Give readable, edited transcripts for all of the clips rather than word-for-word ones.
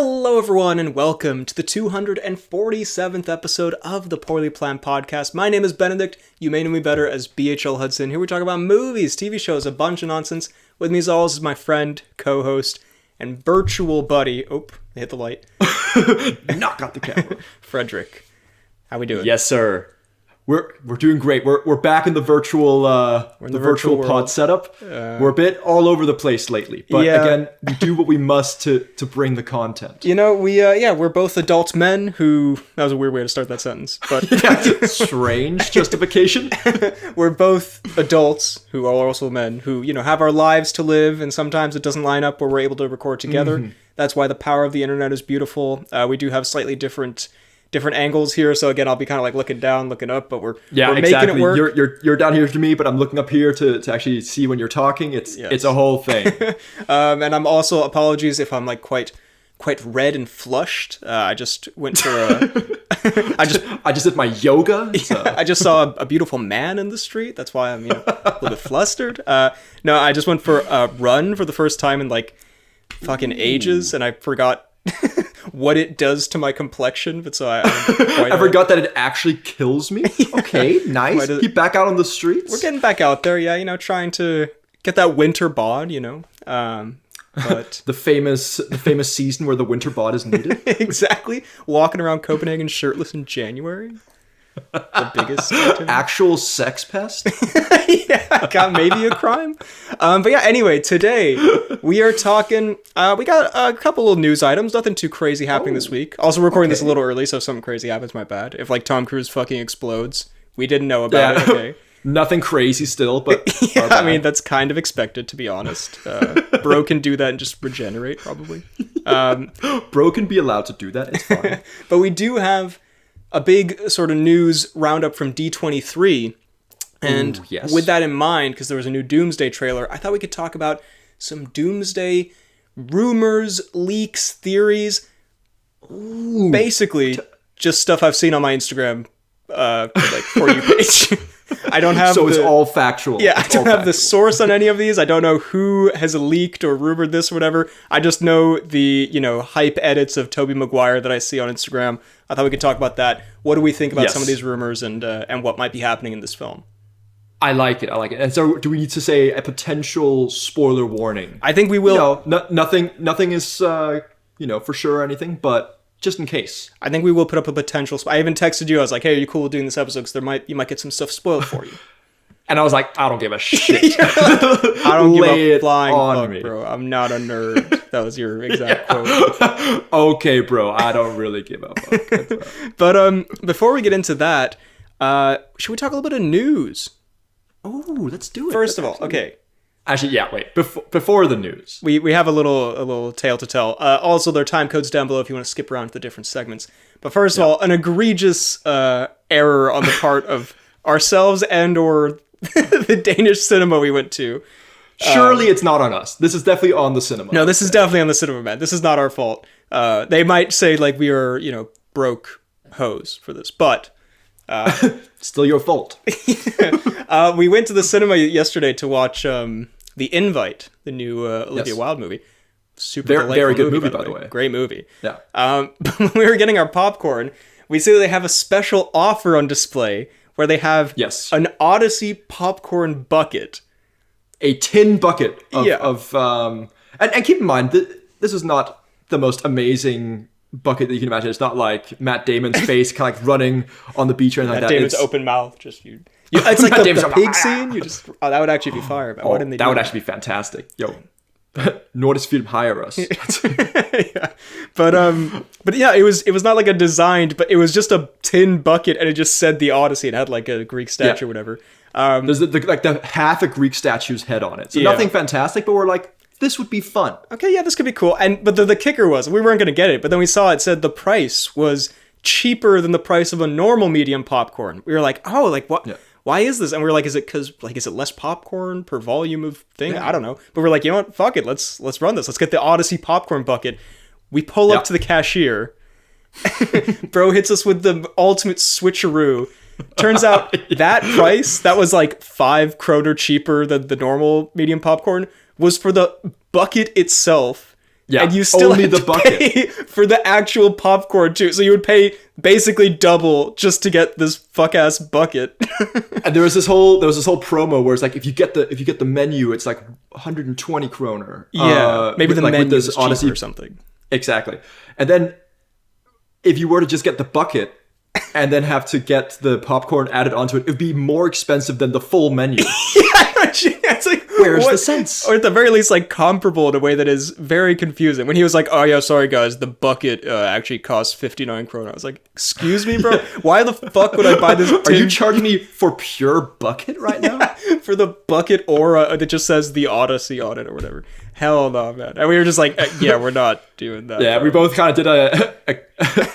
Hello everyone and welcome to the 247th episode of the Poorly Planned Podcast. My name is Benedict, you may know me better as BHL Hudson. Here we talk about movies, TV shows, a bunch of nonsense. With me as always is my friend, co-host, and virtual buddy, I hit the light. Knock out the camera. Frederick, how we doing? Yes sir. We're doing great. We're back in the virtual virtual pod setup. We're a bit all over the place lately, but again, we do what we must to bring the content. You know, we're both adult men who, that was a weird way to start that sentence, but strange justification. We're both adults who are also men who, have our lives to live, and sometimes it doesn't line up where we're able to record together. Mm-hmm. That's why the power of the internet is beautiful. We do have slightly different angles here, so again, I'll be kind of like looking down, looking up, but we're making it work. You're down here to me, but I'm looking up here to actually see when you're talking. It's a whole thing. And I'm also, apologies if I'm like quite red and flushed. I just went for I just did my yoga. I just saw a beautiful man in the street. That's why I'm a little bit flustered. No, I just went for a run for the first time in like fucking ages, and I forgot what it does to my complexion, but so I forgot that it actually kills me. Okay, nice. Keep back out on the streets. We're getting back out there, trying to get that winter bod, but the famous season where the winter bod is needed. Exactly. Walking around Copenhagen shirtless in January. The biggest actual sex pest. Maybe a crime. But yeah, anyway, today we are talking, we got a couple of news items, nothing too crazy happening this week. Also recording this a little early, so if something crazy happens, my bad. If like Tom Cruise fucking explodes, we didn't know about it, okay? Nothing crazy still, but I mean, that's kind of expected, to be honest. Bro can do that and just regenerate, probably. Bro can be allowed to do that, it's fine. But we do have a big sort of news roundup from D23. And with that in mind, because there was a new Doomsday trailer, I thought we could talk about some Doomsday rumors, leaks, theories. Ooh. Basically, just stuff I've seen on my Instagram For You page. I don't have it's all factual. Yeah, I don't have the source on any of these. I don't know who has leaked or rumored this or whatever. I just know the, hype edits of Tobey Maguire that I see on Instagram. I thought we could talk about that. What do we think about some of these rumors and what might be happening in this film? I like it. And so do we need to say a potential spoiler warning? I think we will. Nothing is, for sure or anything, but just in case. I think we will put up a potential. I even texted you. I was like, "Hey, are you cool with doing this episode? Because you might get some stuff spoiled for you." And I was like, "I don't give a shit. I don't give a flying fuck, bro. I'm not a nerd." That was your exact quote. Okay, bro. I don't really give a fuck. But before we get into that, should we talk a little bit of news? Oh, let's do it. First of all, okay. Actually, yeah, wait. Before the news. We have a little tale to tell. Also, there are time codes down below if you want to skip around to the different segments. But first of all, an egregious error on the part of ourselves and or the Danish cinema we went to. Surely it's not on us. This is definitely on the cinema. No, this is definitely on the cinema, man. This is not our fault. They might say like we are, broke hoes for this, but... still your fault. We went to the cinema yesterday to watch The Invite, the new Olivia Wilde movie. Super very good movie, by the way. Great movie. Yeah. But when we were getting our popcorn, we see that they have a special offer on display where they have an Odyssey popcorn bucket. A tin bucket of and keep in mind this is not the most amazing bucket that you can imagine. It's not like Matt Damon's face kind of like running on the beach or anything like that. Damon's open mouth, just you. It's like the pig scene. You just that would actually be fire. Why didn't they? That would actually be fantastic. Yo, Nordisk Film hire us. Yeah, but yeah, it was not like a designed, but it was just a tin bucket, and it just said the Odyssey. It had like a Greek statue or whatever. There's the half a Greek statue's head on it. So nothing fantastic, but we're like, this would be fun. Okay, yeah, this could be cool. But the kicker was, we weren't going to get it, but then we saw it said the price was cheaper than the price of a normal medium popcorn. We were like, oh, like what? Yeah. Why is this? And we were like, is it because, like, is it less popcorn per volume of thing? Yeah. I don't know. But we're like, you know what? Fuck it. Let's run this. Let's get the Odyssey popcorn bucket. We pull up to the cashier. Bro hits us with the ultimate switcheroo. Turns out that price, that was like 5 kroner cheaper than the normal medium popcorn, was for the bucket itself. Yeah, and you still only had the to bucket pay for the actual popcorn too. So you would pay basically double just to get this fuck ass bucket. And there was this whole promo where it's like if you get the menu, it's like 120 kroner. Yeah, maybe the menu this is Odyssey cheaper or something. Exactly, and then if you were to just get the bucket and then have to get the popcorn added onto it, it'd be more expensive than the full menu. It's like, where's the sense? Or at the very least, like, comparable in a way that is very confusing. When he was like, oh yeah, sorry guys, the bucket actually costs 59 krona. I was like, excuse me, bro? Why the fuck would I buy this tin? Are you charging me for pure bucket right now? For the bucket aura that just says the Odyssey on it or whatever. Hell no, man. And we were just like, yeah, we're not doing that. Yeah, bro. we both kind of did a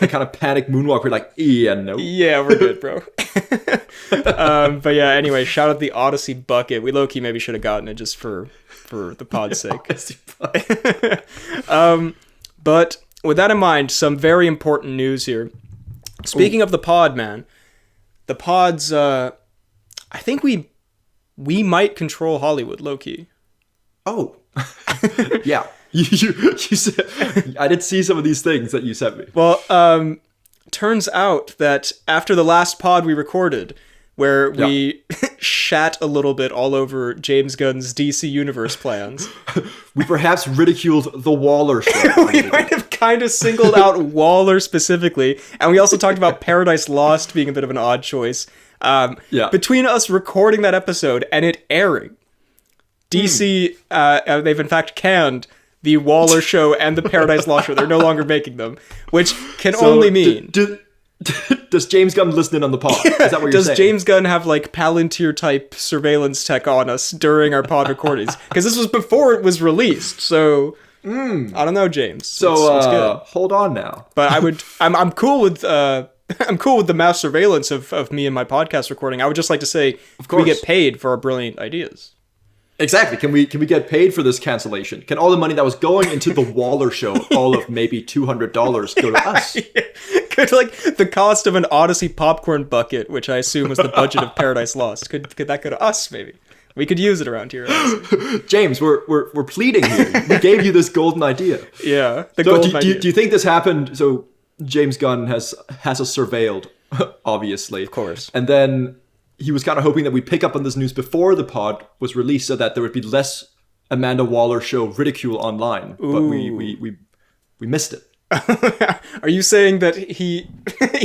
kind of panic moonwalk. We're like, yeah, no. Yeah, we're good, bro. But yeah, anyway, shout out the Odyssey bucket. We low-key maybe should have gotten it just for the pod's sake. But with that in mind, some very important news here. Speaking of the pod, man, the pods, I think we might control Hollywood, low-key. Oh. Yeah. You said, I did see some of these things that you sent me. Well, turns out that after the last pod we recorded, where we shat a little bit all over James Gunn's DC Universe plans, we perhaps ridiculed the Waller show. We might have kind of singled out Waller specifically, and we also talked about Paradise Lost being a bit of an odd choice. Between us recording that episode and it airing, DC, they've in fact canned the Waller show and the Paradise Lost show. They're no longer making them, which can only mean... Does James Gunn listen in on the pod? Is that what you're saying? Does James Gunn have like Palantir type surveillance tech on us during our pod recordings? Because this was before it was released, so I don't know, James. So it's good. Hold on now. But I'm cool with I'm cool with the mass surveillance of me and my podcast recording. I would just like to say, we get paid for our brilliant ideas. Exactly. Can we get paid for this cancellation? Can all the money that was going into the Waller show, all of maybe $200, go to us? Could like the cost of an Odyssey popcorn bucket, which I assume was the budget of Paradise Lost, could that go to us? Maybe we could use it around here. James, we're pleading here. We gave you this golden idea. Yeah. Do you think this happened? So James Gunn has us surveilled, obviously, of course, and then he was kind of hoping that we pick up on this news before the pod was released so that there would be less Amanda Waller show ridicule online. Ooh. But we missed it. Are you saying that he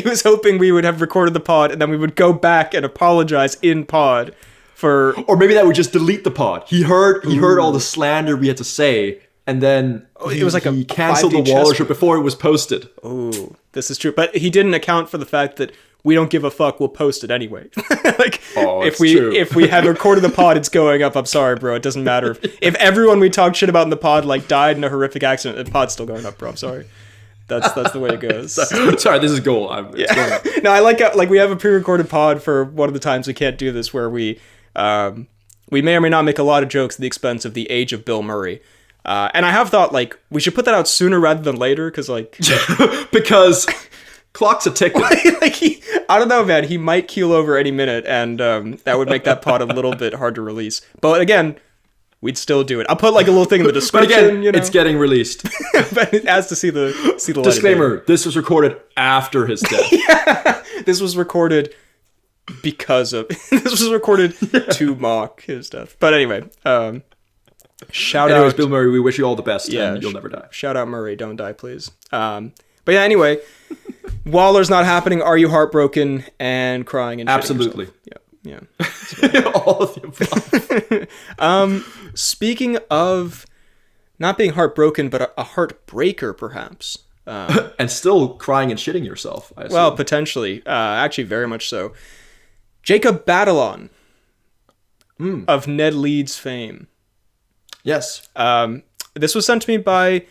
was hoping we would have recorded the pod and then we would go back and apologize in pod for... Or maybe that would just delete the pod. He heard all the slander we had to say, and then it was like he canceled the Waller show before it was posted. Oh, this is true. But he didn't account for the fact that we don't give a fuck, we'll post it anyway. If we have recorded the pod, it's going up. I'm sorry, bro. It doesn't matter. If everyone we talked shit about in the pod like died in a horrific accident, the pod's still going up, bro. I'm sorry. That's the way it goes. Sorry, this is gold. No, I like we have a pre-recorded pod for one of the times we can't do this, where we may or may not make a lot of jokes at the expense of the age of Bill Murray. And I have thought like we should put that out sooner rather than later, because clock's a ticking. I don't know, man. He might keel over any minute, and that would make that pod a little bit hard to release. But again, we'd still do it. I'll put like a little thing in the description. But again, it's getting released. But it has to see the light. Disclaimer: this was recorded after his death. Yeah, this was recorded because of. This was recorded to mock his death. But anyway, shout out, Bill Murray. We wish you all the best. Yeah, and you'll never die. Shout out Murray. Don't die, please. But yeah, anyway. Waller's not happening. Are you heartbroken and crying and absolutely yeah all of the above. Speaking of not being heartbroken but a heartbreaker perhaps, and still crying and shitting yourself, I assume. Well, potentially, actually very much so. Jacob Batalon of Ned Leeds fame. Yes. This was sent to me by,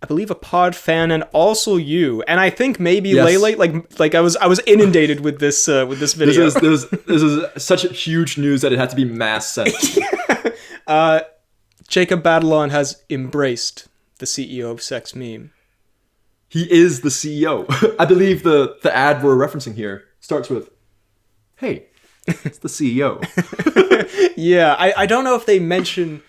I believe, a pod fan, and also you, and I think maybe Lele. Like I was inundated with this video. This is such huge news that it had to be mass sent. Jacob Batalon has embraced the CEO of Sex Meme. He is the CEO. I believe the ad we're referencing here starts with, "Hey, it's the CEO." Yeah, I don't know if they mention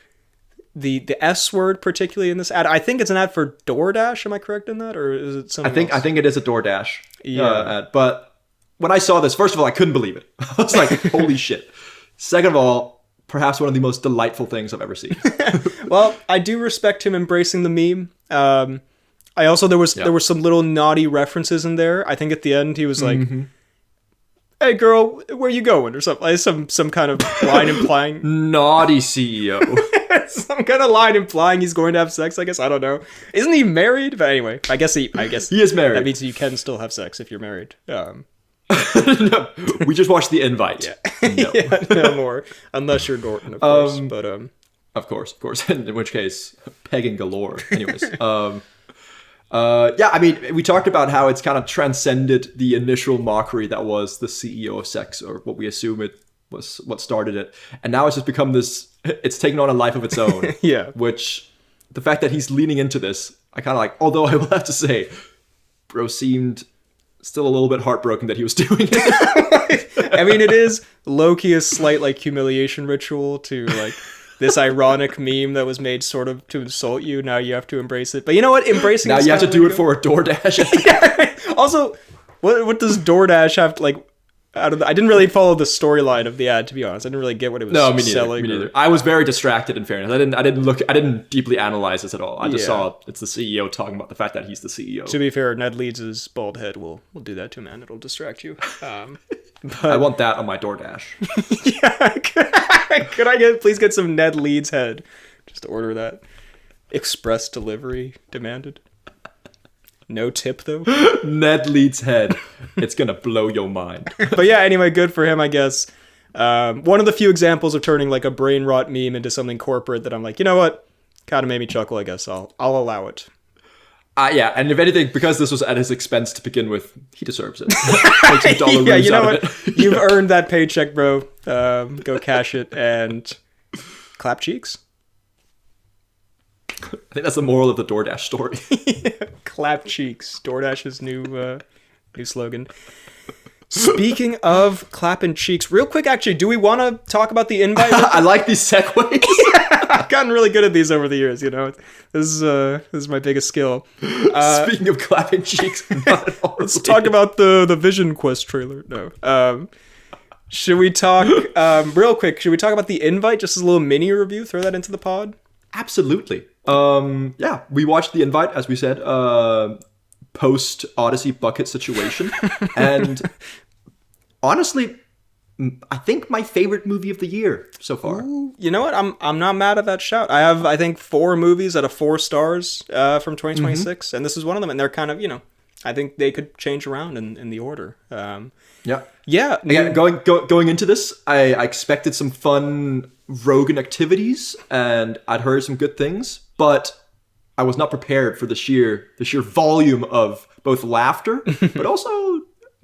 the S word particularly in this ad. I think it's an ad for DoorDash. Am I correct in that, or is it something else? I think it is a DoorDash ad. But when I saw this, first of all, I couldn't believe it. I was like, holy shit. Second of all, perhaps one of the most delightful things I've ever seen. Well, I do respect him embracing the meme. I also there were some little naughty references in there. I think at the end he was like, "Hey girl, where you going?" or something. Like some kind of line implying naughty CEO. Some kind of line implying he's going to have sex, I guess. I don't know. Isn't he married? But anyway, I guess he is married. That means you can still have sex if you're married. No, we just watched the invite. Yeah. No. Yeah, no more. Unless you're Norton, of course. But of course. In which case, pegging galore. Anyways. I mean, we talked about how it's kind of transcended the initial mockery that was the CEO of sex, or what we assume it was what started it. And now it's just become this, it's taken on a life of its own. Yeah. Which, the fact that he's leaning into this, I kind of like, although I will have to say, bro seemed still a little bit heartbroken that he was doing it. I mean, it is low-key a slight, like, humiliation ritual to, like, this ironic meme that was made sort of to insult you. Now you have to embrace it. But you know what? Embracing now you have to do it for a DoorDash. Yeah. Also, what does DoorDash have to, like, I didn't really follow the storyline of the ad, to be honest. I didn't really get what it was selling. Me neither. I was very distracted, in fairness. I didn't deeply analyze this at all. I just saw it's the CEO talking about the fact that he's the CEO. To be fair, Ned Leeds' bald head will do that too, man. It'll distract you. But I want that on my DoorDash. Yeah. Could I please get some Ned Leeds head? Just order that. Express delivery demanded. No tip, though. Ned Leeds' head. It's going to blow your mind. But yeah, anyway, good for him, I guess. One of the few examples of turning like a brain rot meme into something corporate that I'm like, you know what? Kind of made me chuckle, I guess. I'll allow it. Yeah, and if anything, because this was at his expense to begin with, he deserves it. Make some dollar yeah, you know what? You've earned that paycheck, bro. Go cash it and clap cheeks. I think that's the moral of the DoorDash story. Clap cheeks. DoorDash's new slogan. Speaking of clapping cheeks, real quick, actually, do we want to talk about the invite? I like these segues. Yeah, I've gotten really good at these over the years, you know. This is my biggest skill. Speaking of clapping cheeks, not at all let's talk about the VisionQuest trailer. No. Should we talk, real quick, should we talk about the invite? Just as a little mini review, throw that into the pod? Absolutely. Yeah, we watched the invite, as we said, post Odyssey bucket situation, and honestly, I think my favorite movie of the year so far. Ooh, you know what? I'm not mad at that shout. I have, I think, 4 movies out of 4 stars from 2026, and this is one of them. And they're kind of, you know, I think they could change around in the order. Yeah. Again, going into this, I expected some fun Rogan activities, and I'd heard some good things, but I was not prepared for the sheer volume of both laughter, but also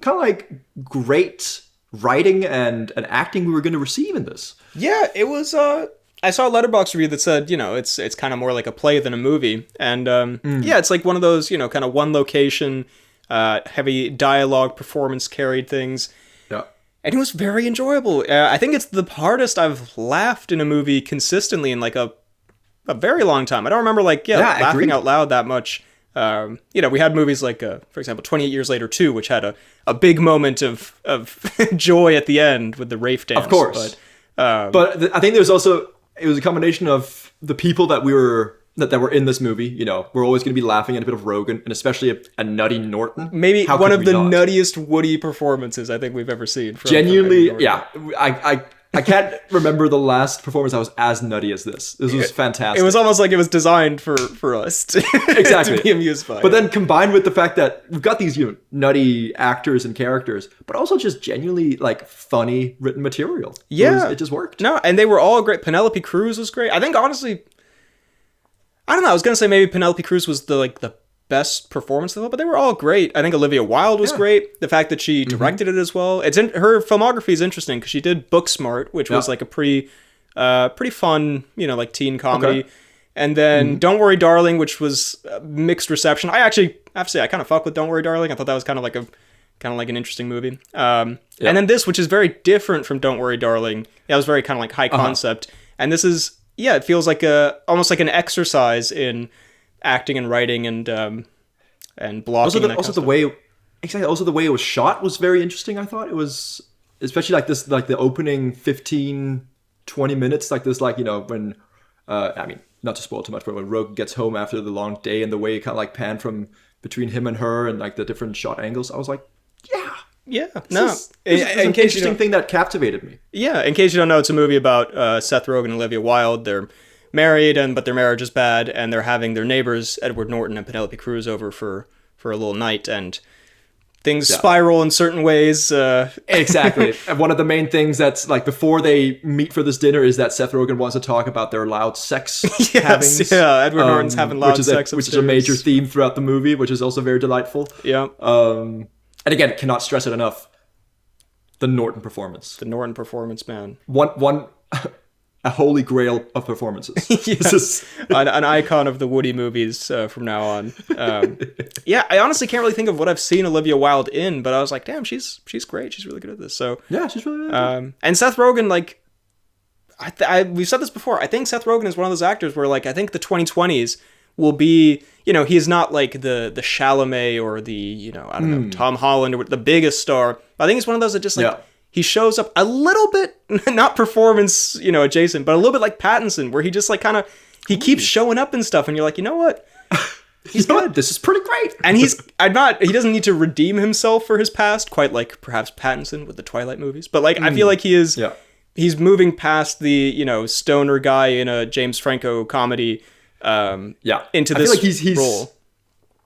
kind of like great writing and acting we were going to receive in this. Yeah, it was. I saw a Letterboxd review that said, you know, it's kind of more like a play than a movie, and yeah, it's like one of those, you know, kind of one location, heavy dialogue, performance carried things. Yeah, and it was very enjoyable. I think it's the hardest I've laughed in a movie consistently in like a very long time. I don't remember laughing out loud that much. You know, we had movies like, for example, 28 Years Later 2, which had a big moment of joy at the end with the Rafe dance. Of course. But I think there's also, it was a combination of the people that were in this movie. You know, we're always going to be laughing at a bit of Rogan, and especially a nutty Norton. Maybe one of the nuttiest Woody performances I think we've ever seen. Genuinely, yeah. I can't remember the last performance that was as nutty as this. This was fantastic. It was almost like it was designed for us to, exactly. to be amused by. But then combined with the fact that we've got these, you know, nutty actors and characters, but also just genuinely like funny written material. Yeah. It just worked. No, and they were all great. Penelope Cruz was great. I think honestly, I don't know. I was going to say maybe Penelope Cruz was the best performance of it, but they were all great. I think Olivia Wilde was great. The fact that she directed it as well. Her filmography is interesting because she did Booksmart, which was like a pretty fun, you know, like teen comedy. Okay. And then Don't Worry Darling, which was mixed reception. I actually have to say I kind of fuck with Don't Worry Darling. I thought that was kind of like an interesting movie. And then this, which is very different from Don't Worry Darling. Yeah, it was very kind of like high concept. And this is yeah, it feels like almost like an exercise in acting and writing and blocking. Also the way it was shot was very interesting. I thought it was, especially like this, like the opening 15-20 minutes, like this, like, you know, when I mean, not to spoil too much, but when Rogue gets home after the long day and the way it kind of like panned from between him and her and like the different shot angles, I was like, yeah, this is an interesting thing that captivated me. Yeah, in case you don't know, it's a movie about Seth Rogen and Olivia Wilde. They're married, but their marriage is bad, and they're having their neighbors, Edward Norton and Penelope Cruz, over for a little night, and things spiral in certain ways. Exactly. And one of the main things that's like before they meet for this dinner is that Seth Rogen wants to talk about their loud sex havings. Yeah, Edward Norton's having loud sex upstairs. Which is a major theme throughout the movie, which is also very delightful. Yeah. And again, cannot stress it enough. The Norton performance. The Norton performance, man. One a holy grail of performances. Yes. An icon of the Woody movies from now on. Yeah, I honestly can't really think of what I've seen Olivia Wilde in, but I was like, damn, she's great. She's really good at this. So yeah, she's really good. And Seth Rogen, like, we've said this before. I think Seth Rogen is one of those actors where, like, I think the 2020s will be, you know, he's not like the Chalamet or the, you know, I don't know, Tom Holland or the biggest star. I think he's one of those that just like he shows up a little bit, not performance, you know, adjacent, but a little bit like Pattinson, where he just like kind of he keeps showing up and stuff, and you're like, you know what? He's good. This is pretty great. And he doesn't need to redeem himself for his past, quite like perhaps Pattinson with the Twilight movies. But like I feel like he is he's moving past the, you know, stoner guy in a James Franco comedy into this he's role.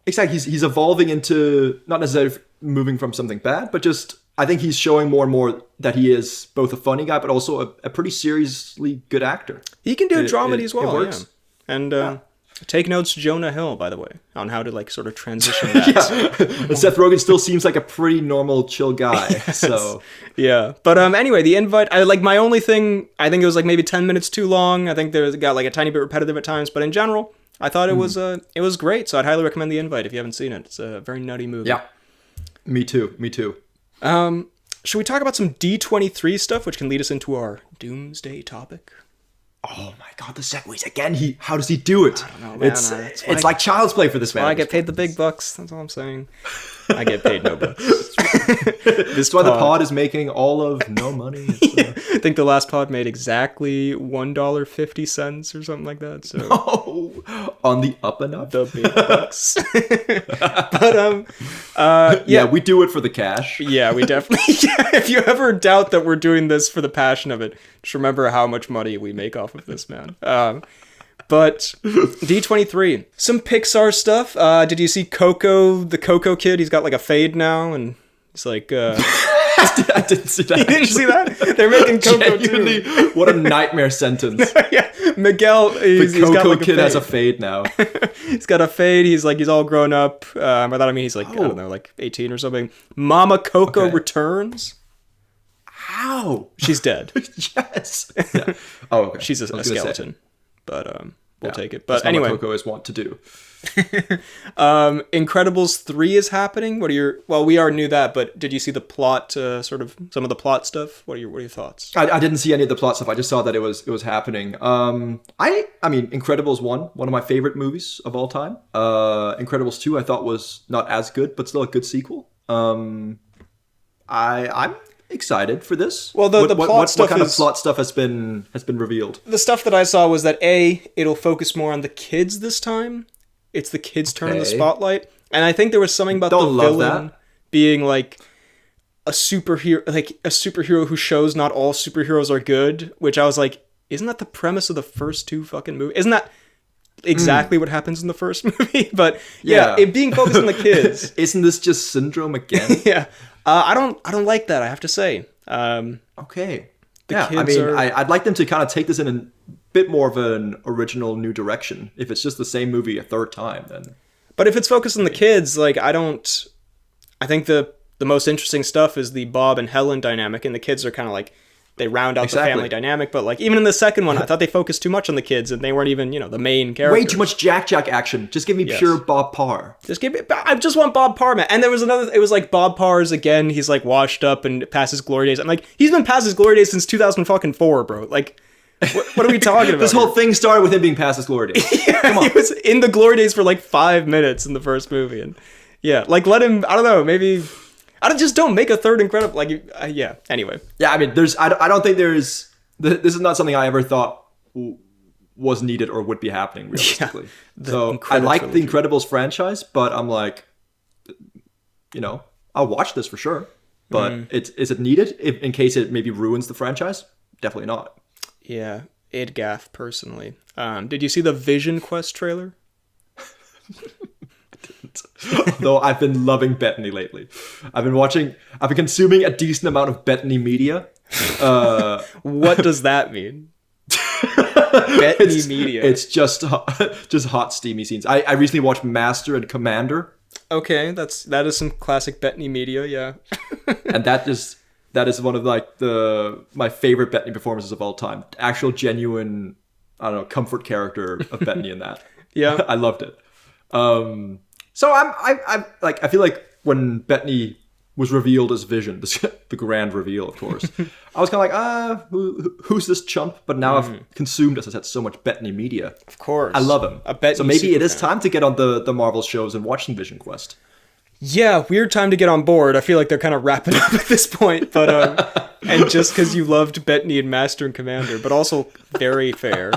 Exactly. He's evolving into not necessarily moving from something bad, but just I think he's showing more and more that he is both a funny guy, but also a pretty seriously good actor. He can do dramedy as well. It works. Yeah. And take notes, Jonah Hill, by the way, on how to like sort of transition that. And Seth Rogen still seems like a pretty normal, chill guy. Yes. So yeah. But anyway, the invite. I like my only thing. I think it was like maybe 10 minutes too long. I think it got like a tiny bit repetitive at times. But in general, I thought it was great. So I'd highly recommend the invite if you haven't seen it. It's a very nutty movie. Yeah. Me too. Should we talk about some D23 stuff, which can lead us into our Doomsday topic? Oh my god, the segues again. How does he do it? I don't know, man. It's like child's play for this man. I get paid the big bucks. That's all I'm saying. I get paid no bucks. That's why the pod is making all of no money. I think the last pod made exactly $1.50 or something like that. So on the up and up, the big bucks. But yeah, we do it for the cash. Yeah, we definitely. Yeah, if you ever doubt that we're doing this for the passion of it, just remember how much money we make off of this, man. But D23, some Pixar stuff. Did you see Coco, the Coco kid? He's got like a fade now, and he's like. I didn't see that. You didn't see that? They're making Coco too. What a nightmare sentence. Yeah, Miguel. The Coco like kid has a fade now. He's got a fade. He's like, he's all grown up. By that I mean he's like, I don't know, like 18 or something. Mama Coco returns. How? She's dead. Yes. Yeah. Oh, okay. She's a skeleton. But we'll take it. But that's anyway, what Coco is wont to do. Incredibles 3 is happening. We already knew that, but did you see the plot? Sort of some of the plot stuff. What are your thoughts? I didn't see any of the plot stuff. I just saw that it was happening. I mean, Incredibles 1, one of my favorite movies of all time. Incredibles 2, I thought was not as good, but still a good sequel. I'm excited for this. Well, what kind of plot stuff has been revealed? The stuff that I saw was that it'll focus more on the kids this time. It's the kids' turn in the spotlight, and I think there was something about the villain being like a superhero who shows not all superheroes are good. Which I was like, isn't that the premise of the first two fucking movies? Isn't that exactly what happens in the first movie? But yeah, it being focused on the kids. Isn't this just Syndrome again? Yeah. I don't like that, I have to say. Okay. I'd like them to kind of take this in a bit more of an original new direction. If it's just the same movie a third time, then. But if it's focused on the kids, like I think the most interesting stuff is the Bob and Helen dynamic, and the kids are kind of like they round out the family dynamic. But like even in the second one, I thought they focused too much on the kids, and they weren't even the main characters. Way too much Jack action. Just give me pure Bob Parr. I just want Bob Parr, man. And there was another. It was like Bob Parr's again. He's like washed up and past his glory days. I'm like, he's been past his glory days since 2004, bro. Like, What are we talking about? This whole thing started with him being past his glory days. Yeah, Come on. he was in the glory days for like 5 minutes in the first movie, and yeah, like let him. I don't know, maybe. Just don't make a third Incredible. Like, yeah. Anyway. Yeah, I mean, I don't think there's. This is not something I ever thought was needed or would be happening realistically. Yeah, so I like trilogy. The Incredibles franchise, but I'm like, I'll watch this for sure. But is it needed in case it maybe ruins the franchise? Definitely not. Yeah, id gaff personally. Did you see the VisionQuest trailer? Though I've been loving Bettany lately. I've been consuming a decent amount of Bettany media. What does that mean? Bettany media. It's just hot steamy scenes. I recently watched Master and Commander. Okay, that is some classic Bettany media, yeah. And that is one of like my favorite Bettany performances of all time. Actual genuine, I don't know, comfort character of Bettany in that. Yeah. I loved it. So I feel like when Bettany was revealed as Vision, the grand reveal, of course, I was kind of like, who's this chump? But now I've consumed, as I said, so much Bettany media. Of course. I love him. So maybe it is time to get on the Marvel shows and watch some VisionQuest. Yeah, weird time to get on board. I feel like they're kind of wrapping up at this point, but and just because you loved Bettany and Master and Commander, but also very fair.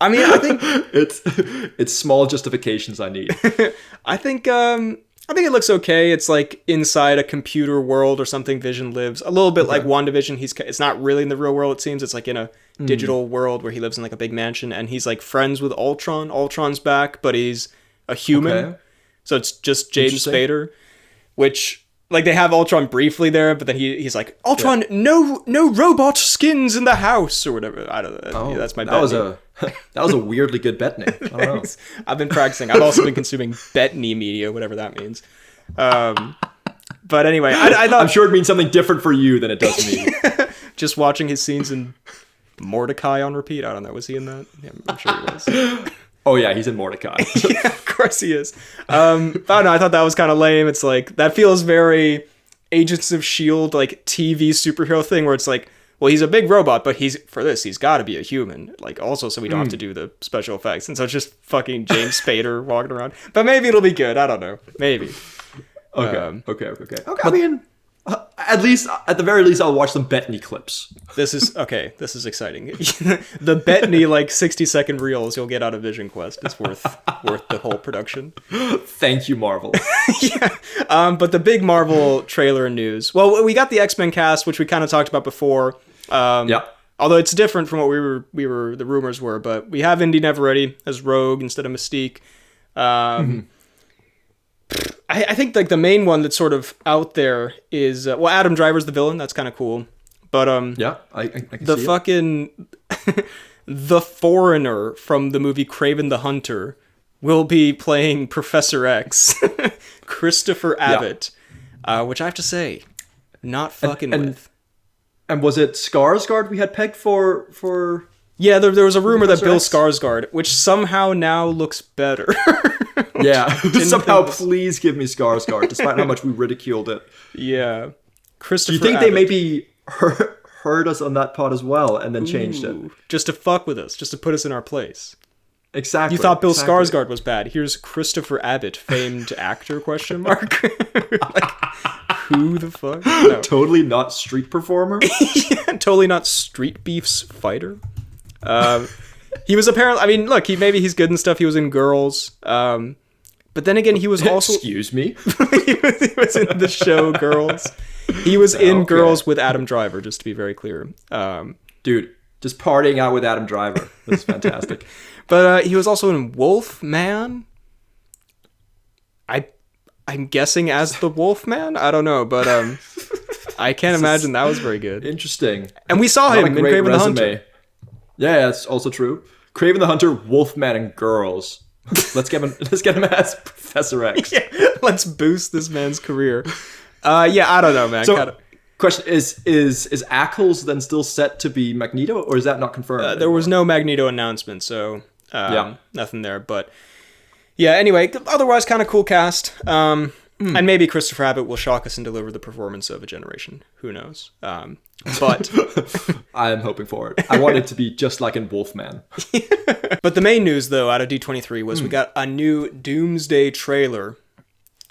I mean, I think it's small justifications I need. I think it looks okay. It's like inside a computer world or something. Vision lives a little bit like WandaVision. It's not really in the real world. It seems it's like in a digital world where he lives in like a big mansion, and he's like friends with Ultron. Ultron's back, but he's a human. Okay. So it's just James Spader, which like they have Ultron briefly there, but then he's like, Ultron, no robot skins in the house or whatever. I don't know. Oh, that's my that was a weirdly good Bettany. I don't know. I've been practicing. I've also been consuming Bettany media, whatever that means. But anyway, I thought I'm sure it means something different for you than it does me. Just watching his scenes in Mordecai on repeat. I don't know. Was he in that? Yeah, I'm sure he was. Oh yeah, he's in Mordecai. Yeah, of course he is. I don't know. I thought that was kind of lame. It's like that feels very Agents of S.H.I.E.L.D. like TV superhero thing where it's like, well, he's a big robot, but he's got to be a human. Like also, so we don't have to do the special effects, and so it's just fucking James Spader walking around. But maybe it'll be good. I don't know. Maybe. Okay. I mean, at the very least, I'll watch some Bettany clips. This is exciting. The Bettany like 60-second reels you'll get out of VisionQuest is worth the whole production. Thank you, Marvel. Yeah. But the big Marvel trailer and news. Well, we got the X-Men cast, which we kind of talked about before. Yeah. Although it's different from what the rumors were, but we have Inde Navarrette as Rogue instead of Mystique. I think like the main one that's sort of out there is Adam Driver's the villain. That's kind of cool, but I can the see fucking the foreigner from the movie Kraven the Hunter will be playing Professor X, Christopher Abbott, which I have to say, not fucking with. And was it Skarsgård we had pegged for? Yeah, there was a rumor that Bill Skarsgård, which somehow now looks better. Yeah, somehow please give me Skarsgård, despite how much we ridiculed it. Yeah. Christopher Do you think Abbott. they maybe heard us on that pod as well and then changed it? Just to fuck with us, just to put us in our place. Exactly. You thought Bill Skarsgård was bad. Here's Christopher Abbott, famed actor, question mark? Like, who the fuck? No. Totally not street performer? Yeah, totally not Street Beef's fighter. He was apparently, I mean, look, he's good and stuff. He was in Girls. But then again, he was also... Excuse me? he was in the show Girls. He was in Girls with Adam Driver, just to be very clear. Dude, just partying out with Adam Driver. That's fantastic. But he was also in Wolfman. I'm guessing as the Wolfman? I don't know, but I can't imagine that was very good. Interesting. And we saw him in Kraven the Hunter. Yeah, that's also true. Kraven the Hunter, Wolfman, and Girls. Let's get him as Professor X. Yeah, let's boost this man's career. Yeah, I don't know, man. So, question is Ackles then still set to be Magneto, or is that not confirmed? There was no Magneto announcement, so nothing there. But yeah, anyway, otherwise kind of cool cast. And maybe Christopher Abbott will shock us and deliver the performance of a generation. Who knows? But I'm hoping for it. I want it to be just like in Wolfman. But the main news, though, out of D23 was we got a new Doomsday trailer.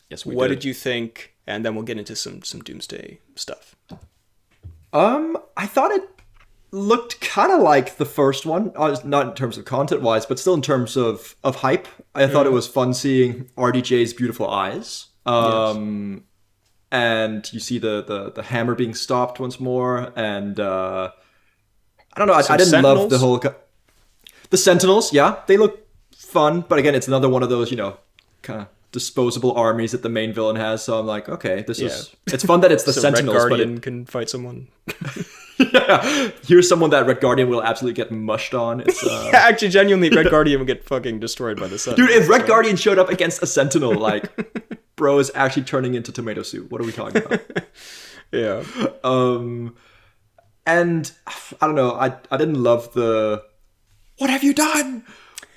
Yes, we did. What did you think? And then we'll get into some Doomsday stuff. I thought it looked kind of like the first one, not in terms of content-wise, but still in terms of hype. I thought it was fun seeing RDJ's beautiful eyes. Yes. And you see the hammer being stopped once more, and I don't know. I didn't Sentinels? love the whole the Sentinels. Yeah, they look fun, but again, it's another one of those kind of disposable armies that the main villain has. So I'm like, okay, it's fun that it's the so Sentinels, Red Guardian but can fight someone. yeah, here's someone that Red Guardian will absolutely get mushed on. It's, yeah, actually, genuinely, Red Guardian would get fucking destroyed by the sun. Dude, if Red Guardian showed up against a Sentinel, like, bro is actually turning into tomato soup. What are we talking about? Yeah. And I don't know. I didn't love the. What have you done,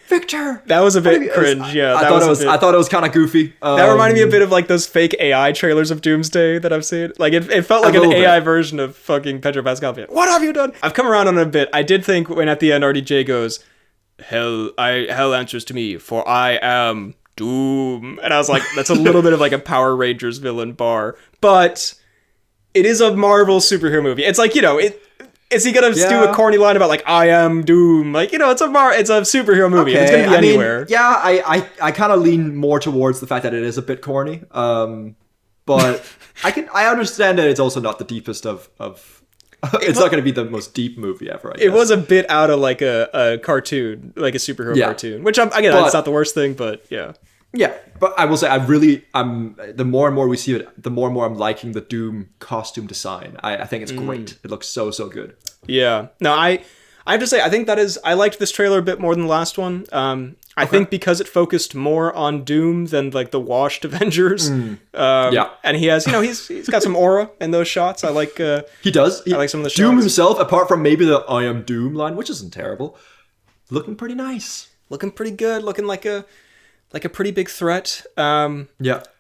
Victor? That was a bit cringe. Yeah, I thought it was kind of goofy. That reminded me a bit of like those fake AI trailers of Doomsday that I've seen. Like it felt like an AI version of fucking Pedro Pascal. What have you done? I've come around on it a bit. I did think when at the end RDJ goes, hell answers to me, for I am Doom. And I was like, that's a little bit of like a Power Rangers villain bar. But it is a Marvel superhero movie. It's like, is he gonna do a corny line about like I am Doom? Like, it's a superhero movie. Okay. It's gonna be anywhere. I kind of lean more towards the fact that it is a bit corny. But I understand that it's also not the deepest of it's not gonna be the most deep movie ever. I guess. It was a bit out of like a cartoon, like a superhero cartoon, which it's not the worst thing, but yeah. Yeah, but I will say I'm the more and more we see it, the more and more I'm liking the Doom costume design. I think it's great. It looks so good. Yeah. No, I have to say I think I liked this trailer a bit more than the last one. I think because it focused more on Doom than like the washed Avengers. Yeah. And he has, he's got some aura in those shots. I like he does. I like some of the Doom shots. himself, apart from maybe the I am Doom line, which isn't terrible, looking pretty nice. Looking pretty good, looking like a pretty big threat. Yeah.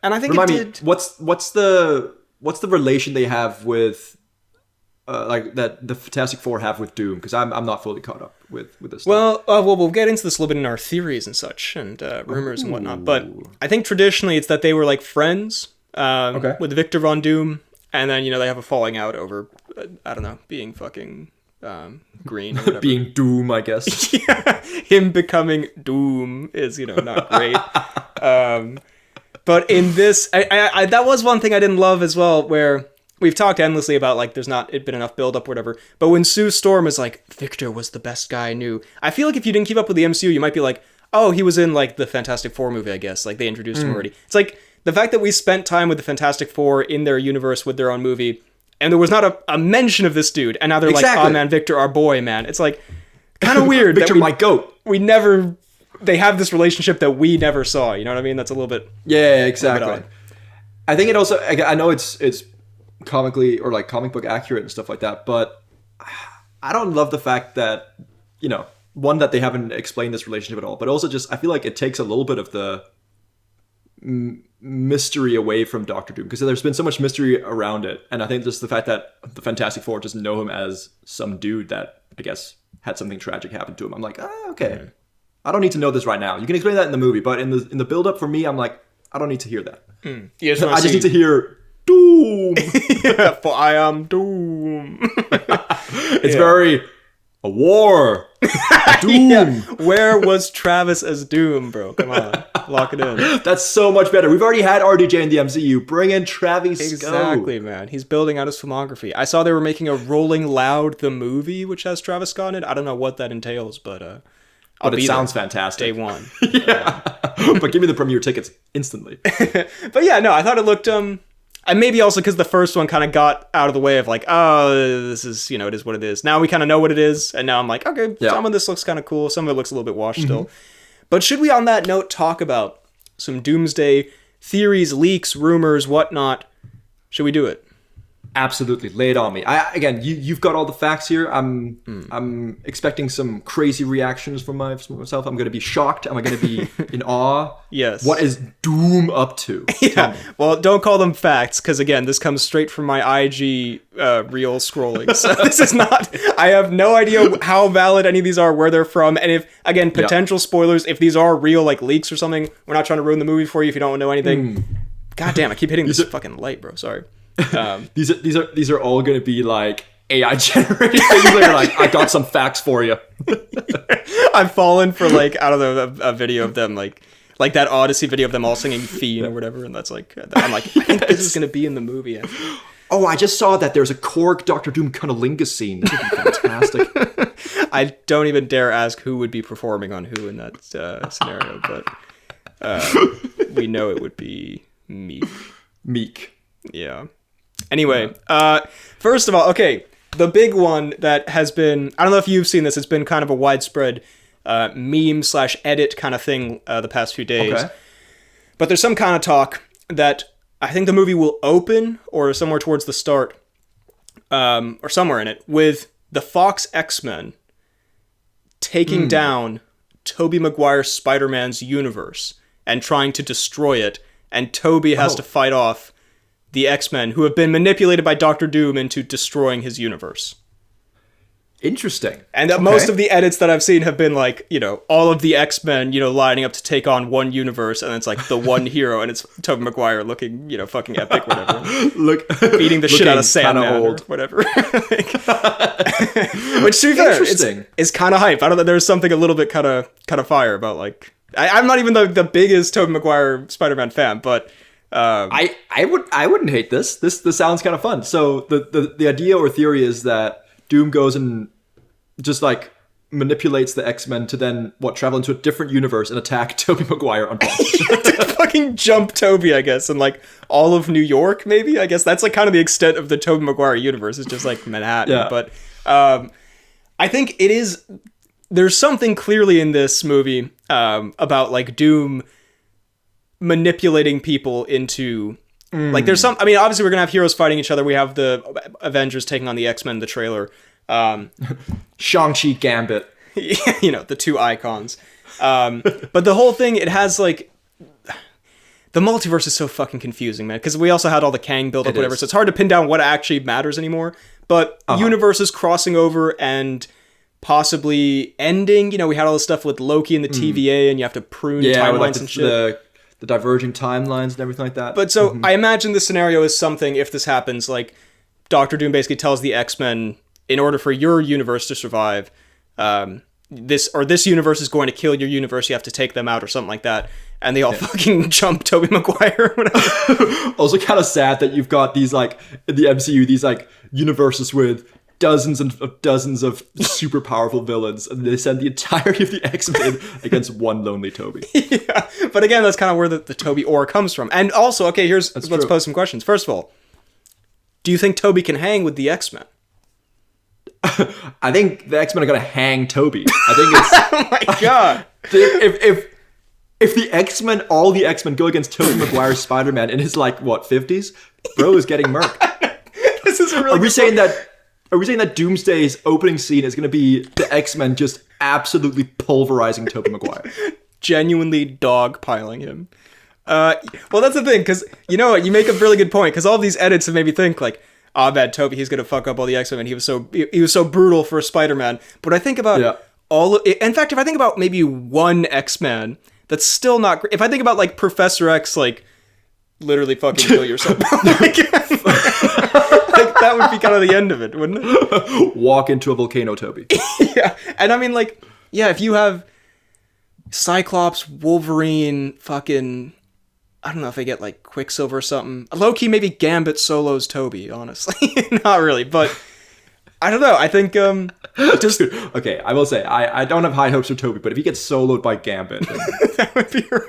And I think what's the relation they have with like that the Fantastic Four have with Doom? Because I'm not fully caught up with this stuff. Well, we'll get into this a little bit in our theories and such and rumors and whatnot. But I think traditionally it's that they were like friends with Victor Von Doom, and then they have a falling out over I don't know, being fucking green or whatever. Being Doom, I guess. Yeah, him becoming Doom is not great. But in this, I that was one thing I didn't love as well, where we've talked endlessly about like there's not been enough build up or whatever. But when Sue Storm is like, Victor was the best guy I knew, I feel like if you didn't keep up with the MCU, you might be like, oh, he was in like the Fantastic Four movie, I guess. Like they introduced him already. It's like the fact that we spent time with the Fantastic Four in their universe with their own movie, and there was not a mention of this dude, and now they're like, oh man, Victor, our boy, man. It's like kind of weird. Victor, my goat. They have this relationship that we never saw. You know what I mean? That's a little bit. Yeah, exactly. I think it also. I know it's comically or like comic book accurate and stuff like that, but I don't love the fact that one, that they haven't explained this relationship at all, but also just I feel like it takes a little bit of the mystery away from Doctor Doom, because there's been so much mystery around it, and I think just the fact that the Fantastic Four just know him as some dude that I guess had something tragic happen to him. I'm like, okay, I don't need to know this right now. You can explain that in the movie, but in the build up for me, I'm like, I don't need to hear that. I just need to hear Doom. Yeah, for I am Doom. It's very a war. Doom. Yeah. Where was Travis as Doom, bro? Come on, lock it in. That's so much better. We've already had RDJ in the MCU. Bring in Travis. Exactly, man. He's building out his filmography. I saw they were making a Rolling Loud the movie, which has Travis Scott in it. I don't know what that entails, but it sounds fantastic. Day one. Yeah. But give me the premiere tickets instantly. But yeah, no, I thought it looked and maybe also because the first one kind of got out of the way of like, oh, this is, it is what it is. Now we kind of know what it is. And now I'm like, okay, some of this looks kind of cool. Some of it looks a little bit washed still. But should we, on that note, talk about some Doomsday theories, leaks, rumors, whatnot? Should we do it? Absolutely, lay it on me. Again, you've got all the facts here. I'm expecting some crazy reactions from myself. I'm going to be shocked. Am I going to be in awe? Yes. What is Doom up to? Yeah. Well, don't call them facts, because again, this comes straight from my IG reel scrolling. So this is not. I have no idea how valid any of these are, where they're from, and if again potential spoilers. If these are real like leaks or something, we're not trying to ruin the movie for you if you don't know anything. God damn! I keep hitting this fucking light, bro. Sorry. These are all going to be like AI generated things. They're like, I got some facts for you. I've fallen for like, I don't know, a video of them like that Odyssey video of them all singing Fiend or whatever, and that's like, I'm like, I think this is going to be in the movie. Oh, I just saw that there's a Korg Doctor Doom cunnilingus scene. This would be fantastic. I don't even dare ask who would be performing on who in that scenario, but we know it would be Meek. Yeah. Anyway, first of all, okay, the big one that has been, I don't know if you've seen this, it's been kind of a widespread meme/edit kind of thing the past few days. Okay. But there's some kind of talk that I think the movie will open, or somewhere towards the start, or somewhere in it, with the Fox X-Men taking down Tobey Maguire's Spider-Man's universe and trying to destroy it, and Tobey has to fight off the X-Men, who have been manipulated by Doctor Doom into destroying his universe. Interesting. And most of the edits that I've seen have been like, all of the X-Men, lining up to take on one universe, and it's like the one hero, and it's Tobey Maguire looking, fucking epic, whatever. Beating the shit out of Sandman or whatever. Which, to be fair, is kind of hype. I don't know, there's something a little bit kind of fire about, like, I'm not even the biggest Tobey Maguire Spider-Man fan, but I wouldn't hate this. This sounds kind of fun. So the idea or theory is that Doom goes and just like manipulates the X-Men to then travel into a different universe and attack Tobey Maguire on to fucking jump Tobey, I guess, and like all of New York, maybe. I guess that's like kind of the extent of the Tobey Maguire universe. It's just like Manhattan. Yeah. But I think it is. There's something clearly in this movie about like Doom manipulating people into like there's some, I mean, obviously we're gonna have heroes fighting each other. We have the Avengers taking on the X-Men in the trailer. Shang-Chi, Gambit, the two icons. But the whole thing, it has like the multiverse is so fucking confusing, man, because we also had all the Kang build up, whatever, so it's hard to pin down what actually matters anymore. But universes crossing over and possibly ending, we had all this stuff with Loki and the TVA, and you have to prune timelines like and shit. The diverging timelines and everything like that. But so I imagine the scenario is something, if this happens, like Doctor Doom basically tells the X-Men, in order for your universe to survive, this universe is going to kill your universe, you have to take them out or something like that. And they all fucking jump Tobey Maguire or whatever. Also kind of sad that you've got these, like, in the MCU, these, like, universes with dozens of super powerful villains, and they send the entirety of the X-Men against one lonely Tobey. Yeah, but again, that's kind of where the Tobey aura comes from. And also, okay, let's pose some questions. First of all, do you think Tobey can hang with the X-Men? I think the X-Men are gonna hang Tobey. I think it's oh my god. If the X-Men, all the X-Men go against Tobey Maguire's Spider-Man in his, like, 50s, bro is getting murked. This is a really Are we saying that Doomsday's opening scene is going to be the X-Men just absolutely pulverizing Tobey Maguire? Genuinely dogpiling him. Well, that's the thing, because you know what? You make a really good point, because all of these edits have made me think, like, bad Tobey, he's going to fuck up all the X-Men. He was so brutal for Spider-Man. But I think about in fact, if I think about maybe one X-Man, that's still not great. If I think about, like, Professor X, like, literally fucking kill yourself. Like, that would be kind of the end of it, wouldn't it? Walk into a volcano, Tobey. Yeah, and I mean, like, if you have Cyclops, Wolverine, fucking, I don't know if they get, like, Quicksilver or something. Low-key, maybe Gambit solos Tobey, honestly. Not really, but I don't know. I think, okay, I will say, I don't have high hopes for Tobey, but if he gets soloed by Gambit, that would be rough.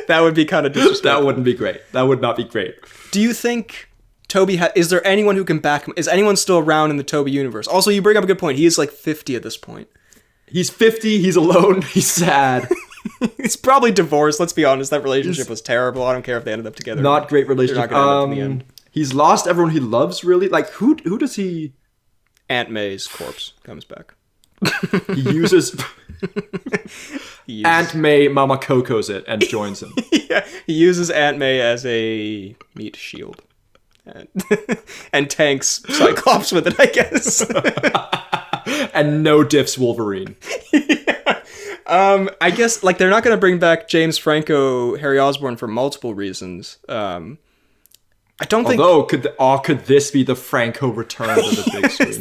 That would be kind of disrespectful. That wouldn't be great. That would not be great. Do you think Tobey is there anyone who can back him? Is anyone still around in the Tobey universe? Also, you bring up a good point. He is like 50 at this point. He's 50. He's alone. He's sad. He's probably divorced. Let's be honest. That relationship was terrible. I don't care if they ended up together. Not great relationship. They're not gonna end up in the end. He's lost everyone he loves, really? Like, who does he... Aunt May's corpse comes back. He uses... Aunt May Mama Coco's it and joins him. Yeah, he uses Aunt May as a meat shield. And tanks Cyclops with it, I guess. And no diffs Wolverine. Yeah. I guess, like, they're not going to bring back James Franco, Harry Osborn for multiple reasons. I don't think... Although, could this be the Franco return to the big screen?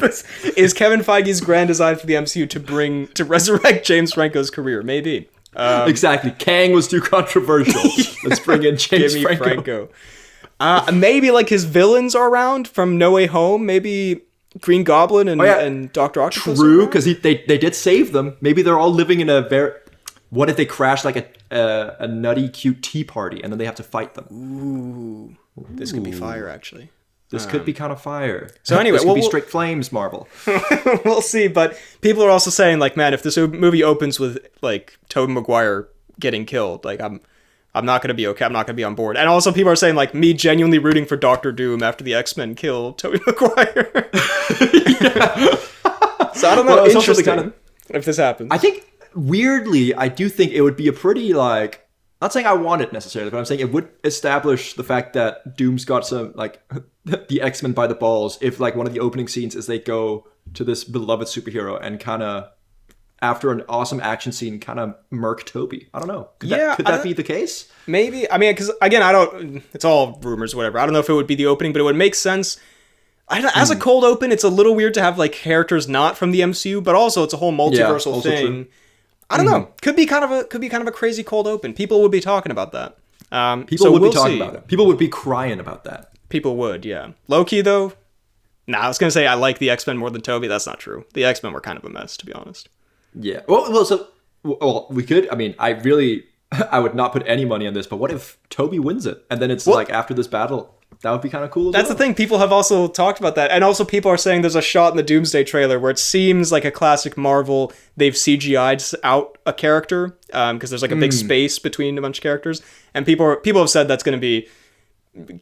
Is Kevin Feige's grand design for the MCU to resurrect James Franco's career? Maybe. Exactly. Kang was too controversial. Let's bring in James Franco. Maybe, like, his villains are around from No Way Home. Maybe Green Goblin and Dr. Octopus. True, because they did save them. Maybe they're all living in a very... What if they crash like a nutty, cute tea party, and then they have to fight them? Ooh. This could be fire, actually. This could be kind of fire. So anyway, this could be straight flames, Marvel. We'll see, but people are also saying, like, man, if this movie opens with, like, Tobey Maguire getting killed, like, I'm not going to be okay. I'm not going to be on board. And also people are saying, like, me genuinely rooting for Doctor Doom after the X-Men kill Tobey Maguire. So I don't know. Well, interesting if this happens. I think, weirdly, I do think it would be a pretty, like... Not saying I want it necessarily, but I'm saying it would establish the fact that Doom's got some, like, the X-Men by the balls if, like, one of the opening scenes is they go to this beloved superhero and kind of, after an awesome action scene, kind of murk Tobey. I don't know. Could that be the case? Maybe. I mean, because, again, it's all rumors, whatever. I don't know if it would be the opening, but it would make sense. As a cold open, it's a little weird to have, like, characters not from the MCU, but also it's a whole multiversal thing. True. I don't know. Could be kind of a crazy cold open. People would be talking about that. People would be talking about it. People would be crying about that. People would, yeah. Loki, though, I was gonna say I like the X-Men more than Tobey. That's not true. The X-Men were kind of a mess, to be honest. Yeah. Well, we could. I mean, I would not put any money on this. But what if Tobey wins it, and then it's like after this battle? That would be kind of cool. That's the thing. People have also talked about that. And also people are saying there's a shot in the Doomsday trailer where it seems like a classic Marvel. They've CGI'd out a character because there's like a big space between a bunch of characters. And people have said that's going to be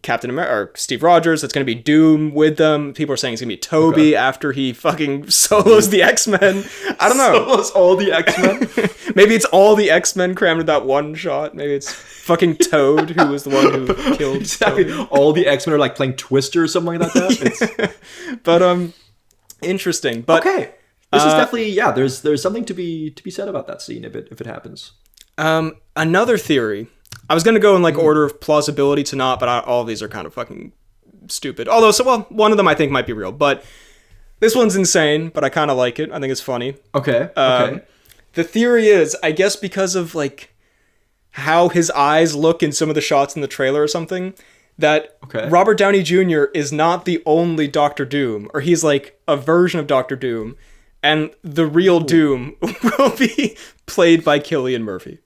Captain America or Steve Rogers. It's going to be Doom with them. People are saying it's going to be Tobey after he fucking solos the X-Men. I don't know. Solos all the X-Men? Maybe it's all the X-Men crammed in that one shot. Maybe it's fucking Toad who was the one who killed exactly. Tobey. All the X-Men are like playing Twister or something like that. But interesting. But okay. This is definitely there's something to be said about that scene if it happens. Another theory. I was going to go in like order of plausibility to not, but all of these are kind of fucking stupid. Although, one of them I think might be real, but this one's insane, but I kind of like it. I think it's funny. Okay. The theory is, I guess because of like how his eyes look in some of the shots in the trailer or something, that Robert Downey Jr. is not the only Doctor Doom, or he's like a version of Doctor Doom, and the real Doom will be played by Cillian Murphy.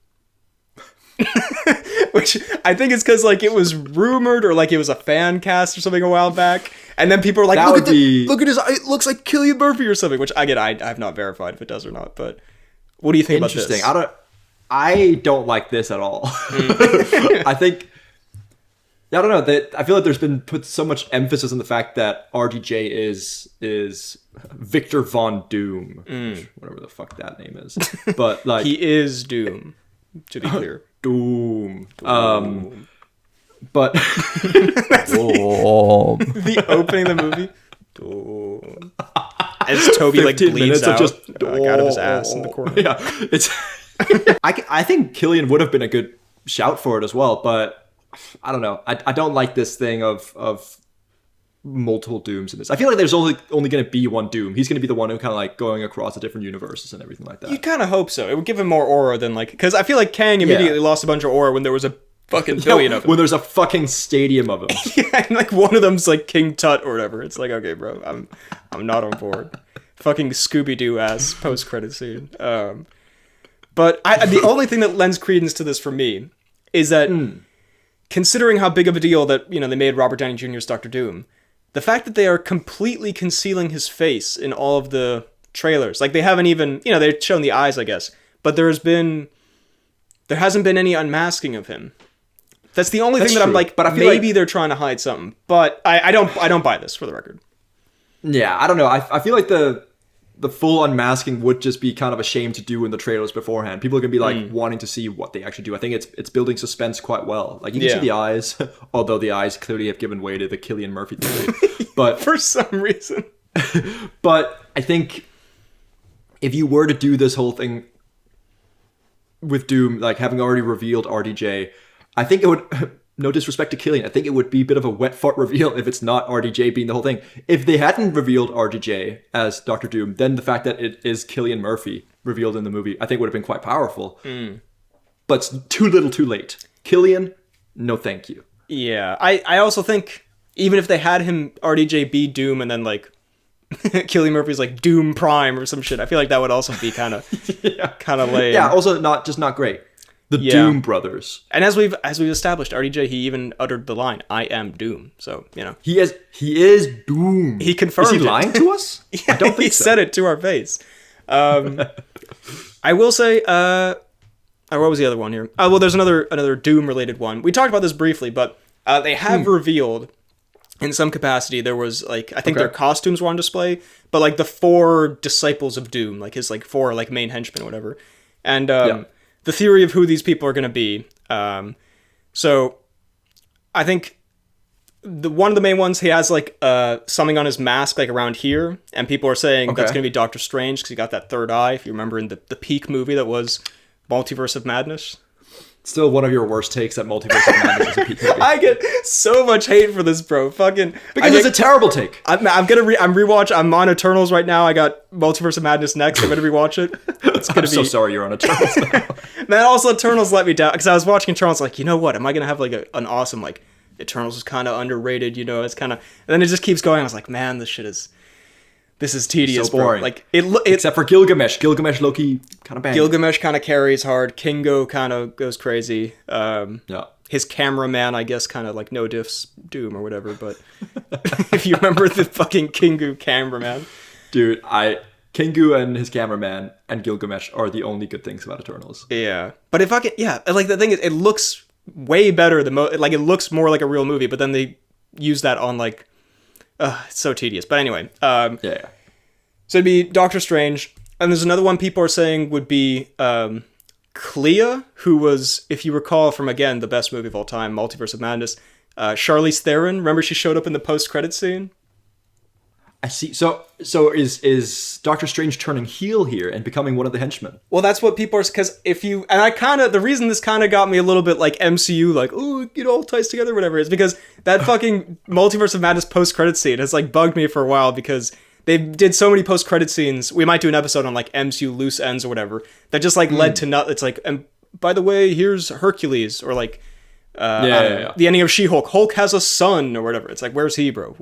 Which I think is because like it was rumored or like it was a fan cast or something a while back, and then people are like, look at his eye, it looks like Cillian Murphy or something. Which again, I have not verified if it does or not. But what do you think about this? Interesting. I don't like this at all. I don't know. I feel like there's been put so much emphasis on the fact that RDJ is Victor Von Doom, whatever the fuck that name is. But like he is Doom, to be clear. Doom. But the opening of the movie. Doom. As Tobey like bleeds out, out of his ass in the corner. Yeah, it's. I think Cillian would have been a good shout for it as well, but I don't know. I don't like this thing of multiple Dooms in this. I feel like there's only going to be one Doom. He's going to be the one who kind of like going across the different universes and everything like that. You kind of hope so. It would give him more aura than like, because I feel like Kang immediately lost a bunch of aura when there was a fucking billion of them. When there's a fucking stadium of them. Yeah, and like one of them's like King Tut or whatever. It's like, okay, bro, I'm not on board. Fucking Scooby-Doo ass post-credit scene. But the only thing that lends credence to this for me is that considering how big of a deal that, they made Robert Downey Jr.'s Doctor Doom, the fact that they are completely concealing his face in all of the trailers. Like, they haven't even, they've shown the eyes, I guess. But there hasn't been any unmasking of him. That's the only thing that true. I'm like, but I feel maybe they're trying to hide something. But I don't buy this, for the record. Yeah, I don't know. I feel like the full unmasking would just be kind of a shame to do in the trailers beforehand. People are gonna be like wanting to see what they actually do. I think it's building suspense quite well. Like you can see the eyes, although the eyes clearly have given way to the Cillian Murphy theory. But for some reason. But I think if you were to do this whole thing with Doom, like having already revealed RDJ, I think it would. No disrespect to Cillian, I think it would be a bit of a wet fart reveal if it's not RDJ being the whole thing. If they hadn't revealed RDJ as Doctor Doom, then the fact that it is Cillian Murphy revealed in the movie, I think would have been quite powerful. But it's too little too late. Cillian, no thank you. Yeah, I also think even if they had him RDJ be Doom and then like Cillian Murphy's like Doom Prime or some shit, I feel like that would also be kind of lame. Yeah, also not great. The Doom brothers. And as we've established, RDJ, he even uttered the line, "I am Doom." So, you know. He is Doom. He confirmed it. Is he lying to us? Yeah, I don't think he said it to our face. I will say, what was the other one here? Well, there's another Doom related one. We talked about this briefly, but they have revealed in some capacity there was like I think their costumes were on display, but like the 4 disciples of Doom, like his like 4 like main henchmen or whatever. And the theory of who these people are going to be. So I think one of the main ones, he has like something on his mask like around here, and people are saying that's going to be Doctor Strange because he got that third eye, if you remember in the peak movie that was Multiverse of Madness. Still one of your worst takes at Multiverse of Madness is a peak movie. I get so much hate for this, bro. Fucking because it's a terrible take. I'm rewatch. I'm on Eternals right now. I got Multiverse of Madness next. I'm gonna rewatch it. It's gonna I'm so sorry you're on Eternals now. Man, also Eternals let me down because I was watching Eternals like, you know what? Am I gonna have like an awesome like Eternals is kind of underrated, you know? It's kind of, and then it just keeps going. I was like, man, this is tedious, so boring. Bro. Like it except for Gilgamesh, Loki kind of bang. Gilgamesh kind of carries hard. Kingo kind of goes crazy. His cameraman, I guess, kind of like no diffs Doom or whatever. But if you remember the fucking Kingu cameraman, dude, Kingu and his cameraman and Gilgamesh are the only good things about Eternals. Yeah, but if I can, like the thing is, it looks way better than like it looks more like a real movie. But then they use that on like. It's so tedious. But anyway. So it'd be Doctor Strange. And there's another one people are saying would be Clea, who was, if you recall from, again, the best movie of all time, Multiverse of Madness, Charlize Theron. Remember she showed up in the post-credit scene? I see. So is Doctor Strange turning heel here and becoming one of the henchmen? Well, that's what people are, because if you, and I kind of, the reason this kind of got me a little bit like MCU, like, oh, it all ties together, whatever, is because that fucking Multiverse of Madness post-credit scene has like bugged me for a while because they did so many post-credit scenes. We might do an episode on like MCU loose ends or whatever that just like led to it's like, and by the way, here's Hercules, or like, the ending of She-Hulk. Hulk has a son or whatever. It's like, where's he, bro?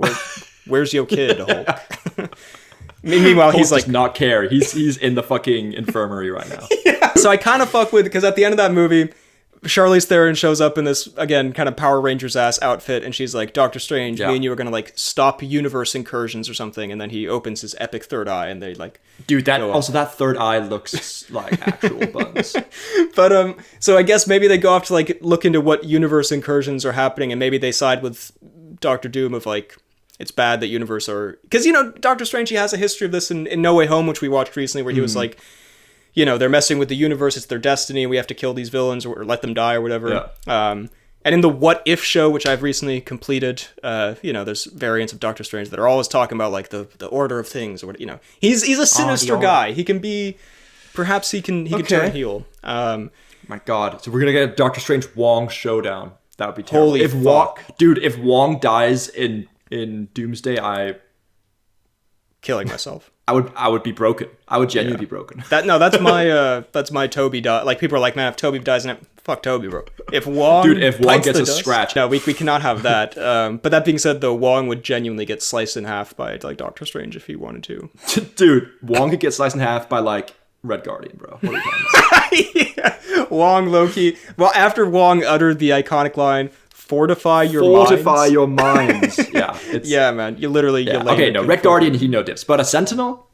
Where's your kid, Hulk? Meanwhile, he's like does not care. He's in the fucking infirmary right now. Yeah. So I kind of fuck with, because at the end of that movie, Charlize Theron shows up in this, again, kind of Power Rangers ass outfit, and she's like, Doctor Strange, me and you are gonna like stop universe incursions or something, and then he opens his epic third eye, and they like, dude, that third eye looks like actual buns. But so I guess maybe they go off to like look into what universe incursions are happening, and maybe they side with Doctor Doom of like, it's bad that universe are, because you know Doctor Strange, he has a history of this in No Way Home, which we watched recently, where he was like, you know, they're messing with the universe, it's their destiny, we have to kill these villains or let them die or whatever. And in the What If show, which I've recently completed, you know, there's variants of Doctor Strange that are always talking about like the order of things, or what, you know, he's a sinister guy. He can be, perhaps he can turn heel. My God, so we're gonna get a Doctor Strange Wong showdown. That would be terrible. Holy fuck. If Wong dies in Doomsday, killing myself. I would be broken. I would genuinely be broken. That's my Tobey die. Like people are like, man, if Tobey dies in it, fuck Tobey, bro. If Wong gets a scratch, no, we cannot have that. But that being said, though, Wong would genuinely get sliced in half by like Doctor Strange if he wanted to. Dude, Wong could get sliced in half by like Red Guardian, bro. What are you talking about? Yeah. Wong, Loki. Well, after Wong uttered the iconic line, Fortify your minds. Yeah. Yeah, man. You literally... Yeah. Okay, no. Red Guardian, he no dips. But a Sentinel?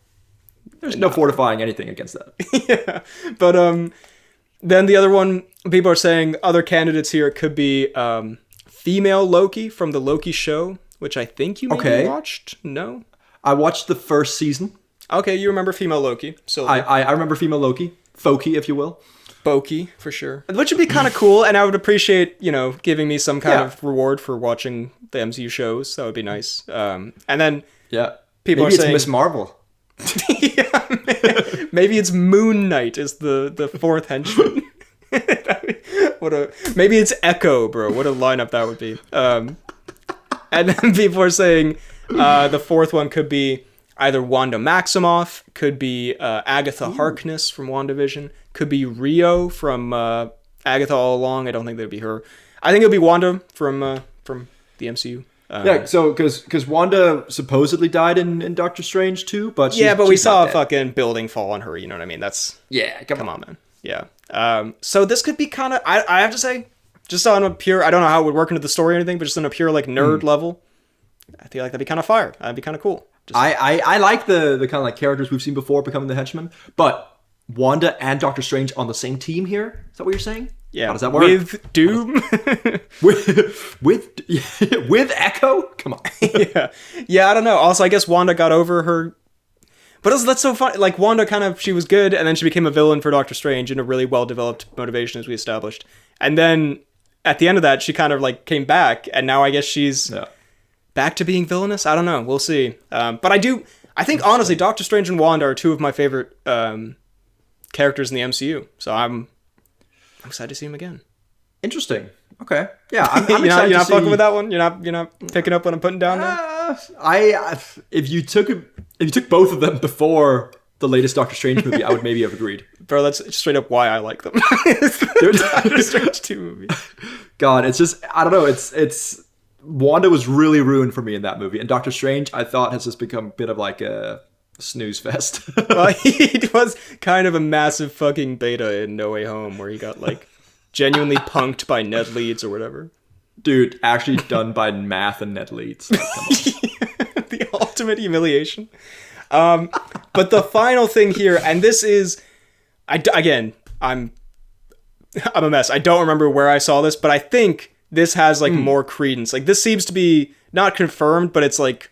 There's no fortifying anything against that. Yeah. But then the other one, People are saying other candidates here could be female Loki from the Loki show, which I think you maybe watched. No, I watched the first season. Okay, you remember female Loki. So I remember female Loki. Foki, if you will. Boki, for sure. Which would be kind of cool, and I would appreciate, giving me some kind of reward for watching the MCU shows. That would be nice. And then people maybe are saying... Miss Marvel. Maybe it's Moon Knight is the fourth henchman. Maybe it's Echo, bro. What a lineup that would be. And then people are saying the fourth one could be either Wanda Maximoff, could be Agatha Harkness from WandaVision, could be Rio from Agatha All Along. I don't think that'd be her. I think it'll be Wanda from the MCU. So because Wanda supposedly died in Doctor Strange too, but we saw a fucking building fall on her. You know what I mean? That's come on, man. Yeah. So this could be kind of. I have to say, just on a pure. I don't know how it would work into the story or anything, but just on a pure like nerd level, I feel like that'd be kind of fire. That'd be kind of cool. I like the kind of like characters we've seen before becoming the henchmen, but Wanda and Doctor Strange on the same team here? Is that what you're saying? Yeah. How does that work? With Doom? with Echo? Come on. Yeah, I don't know. Also, I guess Wanda got over her... But also, that's so funny. Like, Wanda she was good, and then she became a villain for Doctor Strange in a really well-developed motivation, as we established. And then, at the end of that, she kind of, like, came back, and now I guess she's back to being villainous? I don't know. We'll see. But I think, honestly, Doctor Strange and Wanda are two of my favorite characters in the MCU. So I'm excited to see him again. Interesting. Okay. Yeah, I'm you're excited not to see... fucking with that one? You're not picking up what I'm putting down there? If you took both of them before the latest Doctor Strange movie, I would maybe have agreed. Bro, that's straight up why I like them. Doctor Strange 2 movie. God, it's just, I don't know, it's Wanda was really ruined for me in that movie, and Doctor Strange, I thought, has just become a bit of like a snooze fest. Well, he was kind of a massive fucking beta in No Way Home, where he got like genuinely punked by Ned Leeds or whatever. Dude, actually done by Math and Ned Leeds. Like, the ultimate humiliation. But the final thing here, and this is, I'm a mess. I don't remember where I saw this, but I think this has like more credence. Like, this seems to be not confirmed, but it's like,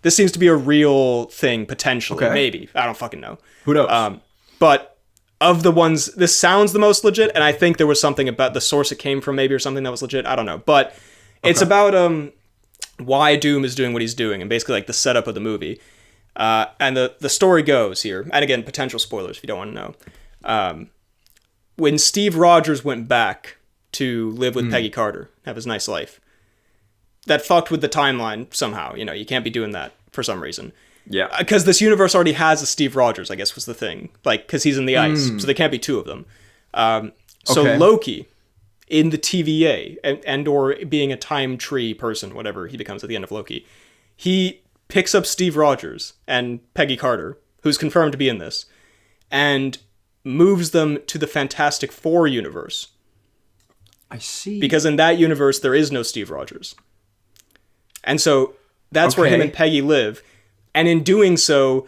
this seems to be a real thing, potentially. Okay. Maybe. I don't fucking know. Who knows? But of the ones, this sounds the most legit, and I think there was something about the source it came from, maybe, or something that was legit. I don't know. But it's about why Doom is doing what he's doing, and basically like the setup of the movie. And the story goes here, and again, potential spoilers if you don't want to know. When Steve Rogers went back to live with Peggy Carter, have his nice life, that fucked with the timeline somehow. You know, you can't be doing that for some reason. Yeah. Because this universe already has a Steve Rogers, I guess was the thing. Like, because he's in the ice, so there can't be two of them. So Loki, in the TVA, and or being a time tree person, whatever he becomes at the end of Loki, he picks up Steve Rogers and Peggy Carter, who's confirmed to be in this, and moves them to the Fantastic Four universe. I see. Because in that universe, there is no Steve Rogers. And so that's where him and Peggy live. And in doing so,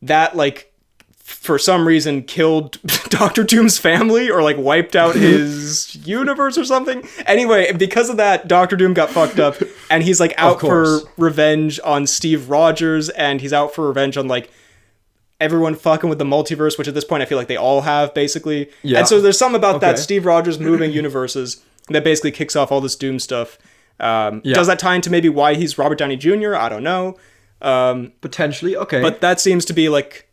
that, like, for some reason killed Dr. Doom's family or, like, wiped out his universe or something. Anyway, because of that, Dr. Doom got fucked up. And he's, like, out for revenge on Steve Rogers. And he's out for revenge on, like, everyone fucking with the multiverse, which at this point I feel like they all have, basically. Yeah. And so there's something about that Steve Rogers moving universes that basically kicks off all this Doom stuff. Does that tie into maybe why he's Robert Downey Jr.? I don't know. Potentially, okay. But that seems to be like...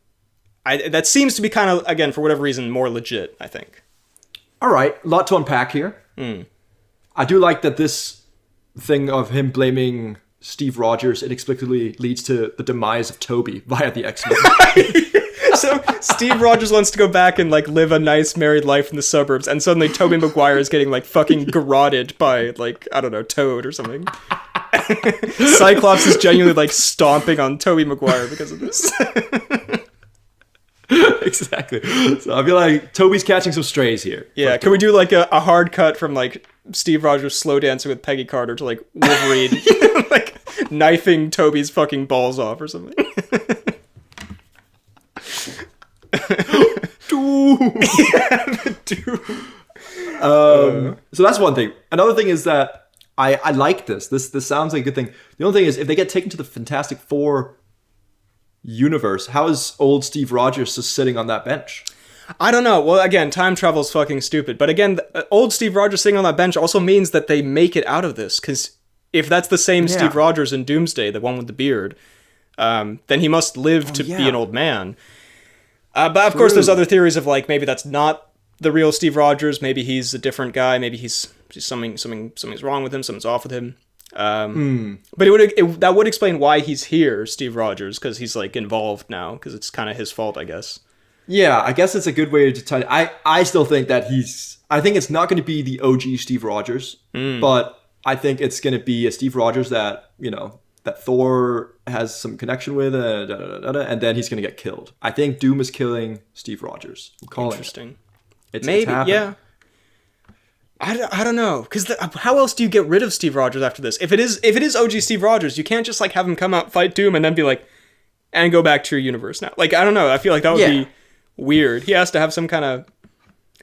that seems to be kind of, again, for whatever reason, more legit, I think. All right, a lot to unpack here. I do like that this thing of him blaming Steve Rogers inexplicably leads to the demise of Tobey via the X-Men. So Steve Rogers wants to go back and like live a nice married life in the suburbs, and suddenly Tobey Maguire is getting like fucking garroted by like, I don't know, Toad or something. Cyclops is genuinely like stomping on Tobey Maguire because of this. Exactly. So I feel like Toby's catching some strays here. Yeah, can we do like a hard cut from like Steve Rogers slow dancing with Peggy Carter to like Wolverine like knifing Toby's fucking balls off or something? Doom. Yeah, the Doom. So that's one thing. Another thing is that I like this. This sounds like a good thing. The only thing is, if they get taken to the Fantastic Four universe, how is old Steve Rogers just sitting on that bench? I don't know. Well, again, time travel's fucking stupid. But again, old Steve Rogers sitting on that bench also means that they make it out of this. Because if that's the same Steve Rogers in Doomsday, the one with the beard, then he must live to be an old man. But of course, there's other theories of like, maybe that's not the real Steve Rogers. Maybe he's a different guy. Maybe he's something's wrong with him. Something's off with him. But that would explain why he's here, Steve Rogers, because he's like involved now, because it's kind of his fault, I guess. Yeah, I guess it's a good way to tell you. I still think that I think it's not going to be the OG Steve Rogers, but I think it's going to be a Steve Rogers that, that Thor has some connection with, and then he's going to get killed. I think Doom is killing Steve Rogers. I'm calling Interesting. It's maybe, yeah. I don't know, because how else do you get rid of Steve Rogers after this? If it is OG Steve Rogers, you can't just like have him come out, fight Doom, and then be like, and go back to your universe now. Like, I don't know. I feel like that would be weird. He has to have some kind of...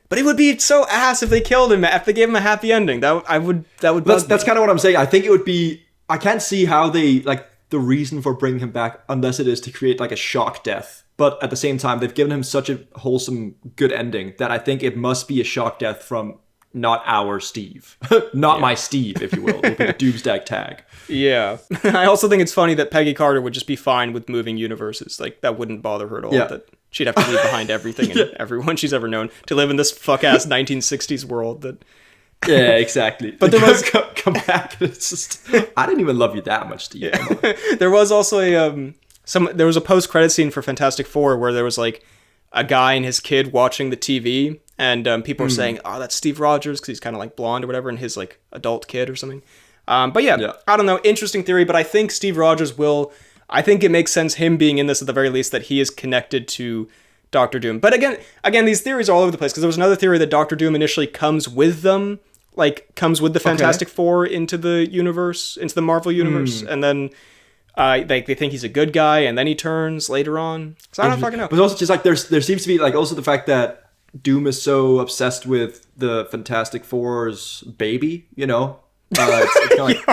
But it would be so ass if they killed him, if they gave him a happy ending. That's kind of what I'm saying. I think it would be... I can't see how they... Like, the reason for bringing him back, unless it is to create like a shock death. But at the same time, they've given him such a wholesome, good ending that I think it must be a shock death from not our Steve. Not my Steve, if you will. It'll be the Doomsday tag. Yeah. I also think it's funny that Peggy Carter would just be fine with moving universes. Like, that wouldn't bother her at all. Yeah. That she'd have to leave behind everything and everyone she's ever known to live in this fuck-ass 1960s world that... Yeah, exactly. But there was come back. And it's just I didn't even love you that much, Steve. Yeah. There was also there was a post-credit scene for Fantastic Four where there was like a guy and his kid watching the TV, and people were saying, "Oh, that's Steve Rogers," because he's kind of like blonde or whatever, and his like adult kid or something. But yeah, I don't know. Interesting theory, but I think Steve Rogers will. I think it makes sense him being in this at the very least, that he is connected to Doctor Doom. But again, these theories are all over the place, because there was another theory that Doctor Doom initially comes with them. Like, comes with the Fantastic Four into the universe, into the Marvel universe, and then they think he's a good guy, and then he turns later on. So I don't fucking know. But also just like there seems to be like also the fact that Doom is so obsessed with the Fantastic Four's baby, It's kind of like...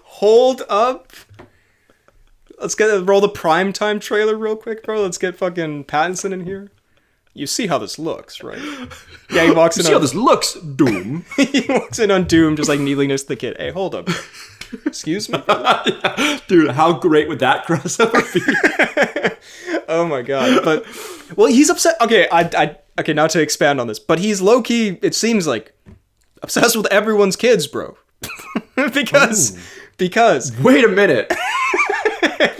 Hold up. Let's roll the primetime trailer real quick, bro. Let's get fucking Pattinson in here. You see how this looks, right? Yeah, he walks in. See how this looks, Doom. He walks in on Doom, just like kneeling next to the kid. Hey, hold up. Excuse me, dude. How great would that crossover be? Oh my god! But he's upset. Okay, okay. Not to expand on this, but he's low key. It seems like obsessed with everyone's kids, bro. because wait a minute.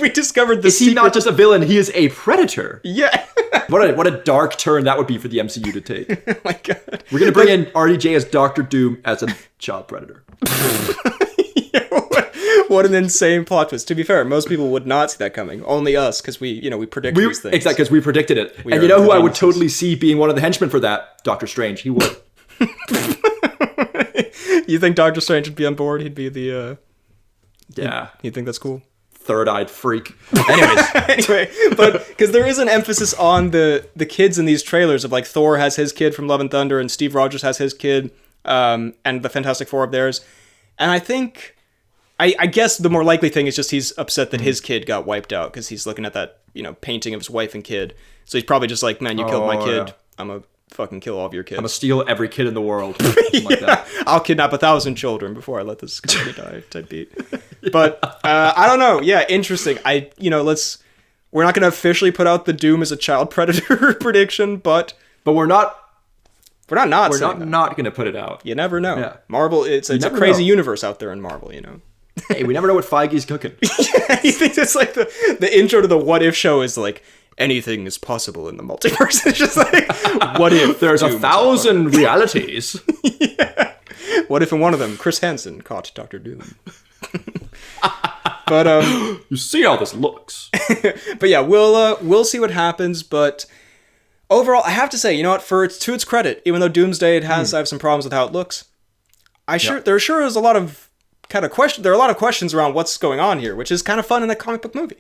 We discovered this. Is he not just a villain? He is a predator. Yeah. What a dark turn that would be for the MCU to take. Oh my god. We're going to bring in RDJ as Doctor Doom as a child predator. What an insane plot twist. To be fair, most people would not see that coming. Only us, because we predict these things. Exactly, because we predicted it. And you know who I would totally see being one of the henchmen for that? Doctor Strange. He would. You think Doctor Strange would be on board? He'd be the... Yeah. You think that's cool? Third-eyed freak. Anyway, but because there is an emphasis on the kids in these trailers of like Thor has his kid from Love and Thunder, and Steve Rogers has his kid, and the Fantastic Four of theirs. And I think, I guess the more likely thing is just he's upset that his kid got wiped out, because he's looking at that painting of his wife and kid. So he's probably just like, man, you killed my kid. Yeah. I'm gonna fucking kill all of your kids. I'm gonna steal every kid in the world. Like that. I'll kidnap 1,000 children before I let this company die type beat. But I don't know. Yeah, interesting. We're not gonna officially put out the Doom as a child predator prediction, but we're not gonna put it out. You never know. Yeah. Marvel, it's a crazy universe out there in Marvel, Hey, we never know what Feige's cooking. Yeah, he thinks it's like the intro to the What If show is like, anything is possible in the multiverse. It's just like, what if there's 1,000 realities? Yeah. What if in one of them, Chris Hansen caught Dr. Doom? But you see how this looks. But yeah, we'll see what happens. But overall, I have to say, to its credit, even though Doomsday I have some problems with how it looks. There sure is a lot of kind of question. There are a lot of questions around what's going on here, which is kind of fun in a comic book movie.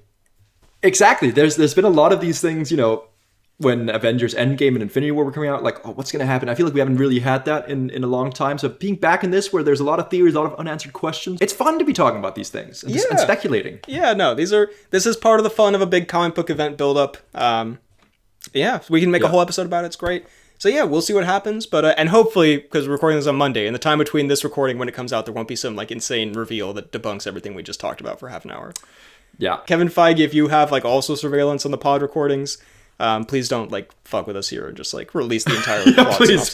Exactly. There's been a lot of these things, when Avengers Endgame and Infinity War were coming out, like, oh, what's going to happen? I feel like we haven't really had that in a long time. So being back in this, where there's a lot of theories, a lot of unanswered questions, it's fun to be talking about these things and speculating. Yeah, no, this is part of the fun of a big comic book event build-up. We can make a whole episode about it. It's great. So yeah, we'll see what happens. But and hopefully, because we're recording this on Monday, in the time between this recording when it comes out, there won't be some like insane reveal that debunks everything we just talked about for half an hour. Yeah. Kevin Feige, if you have like also surveillance on the pod recordings, please don't like fuck with us here and just like release the entire plot please,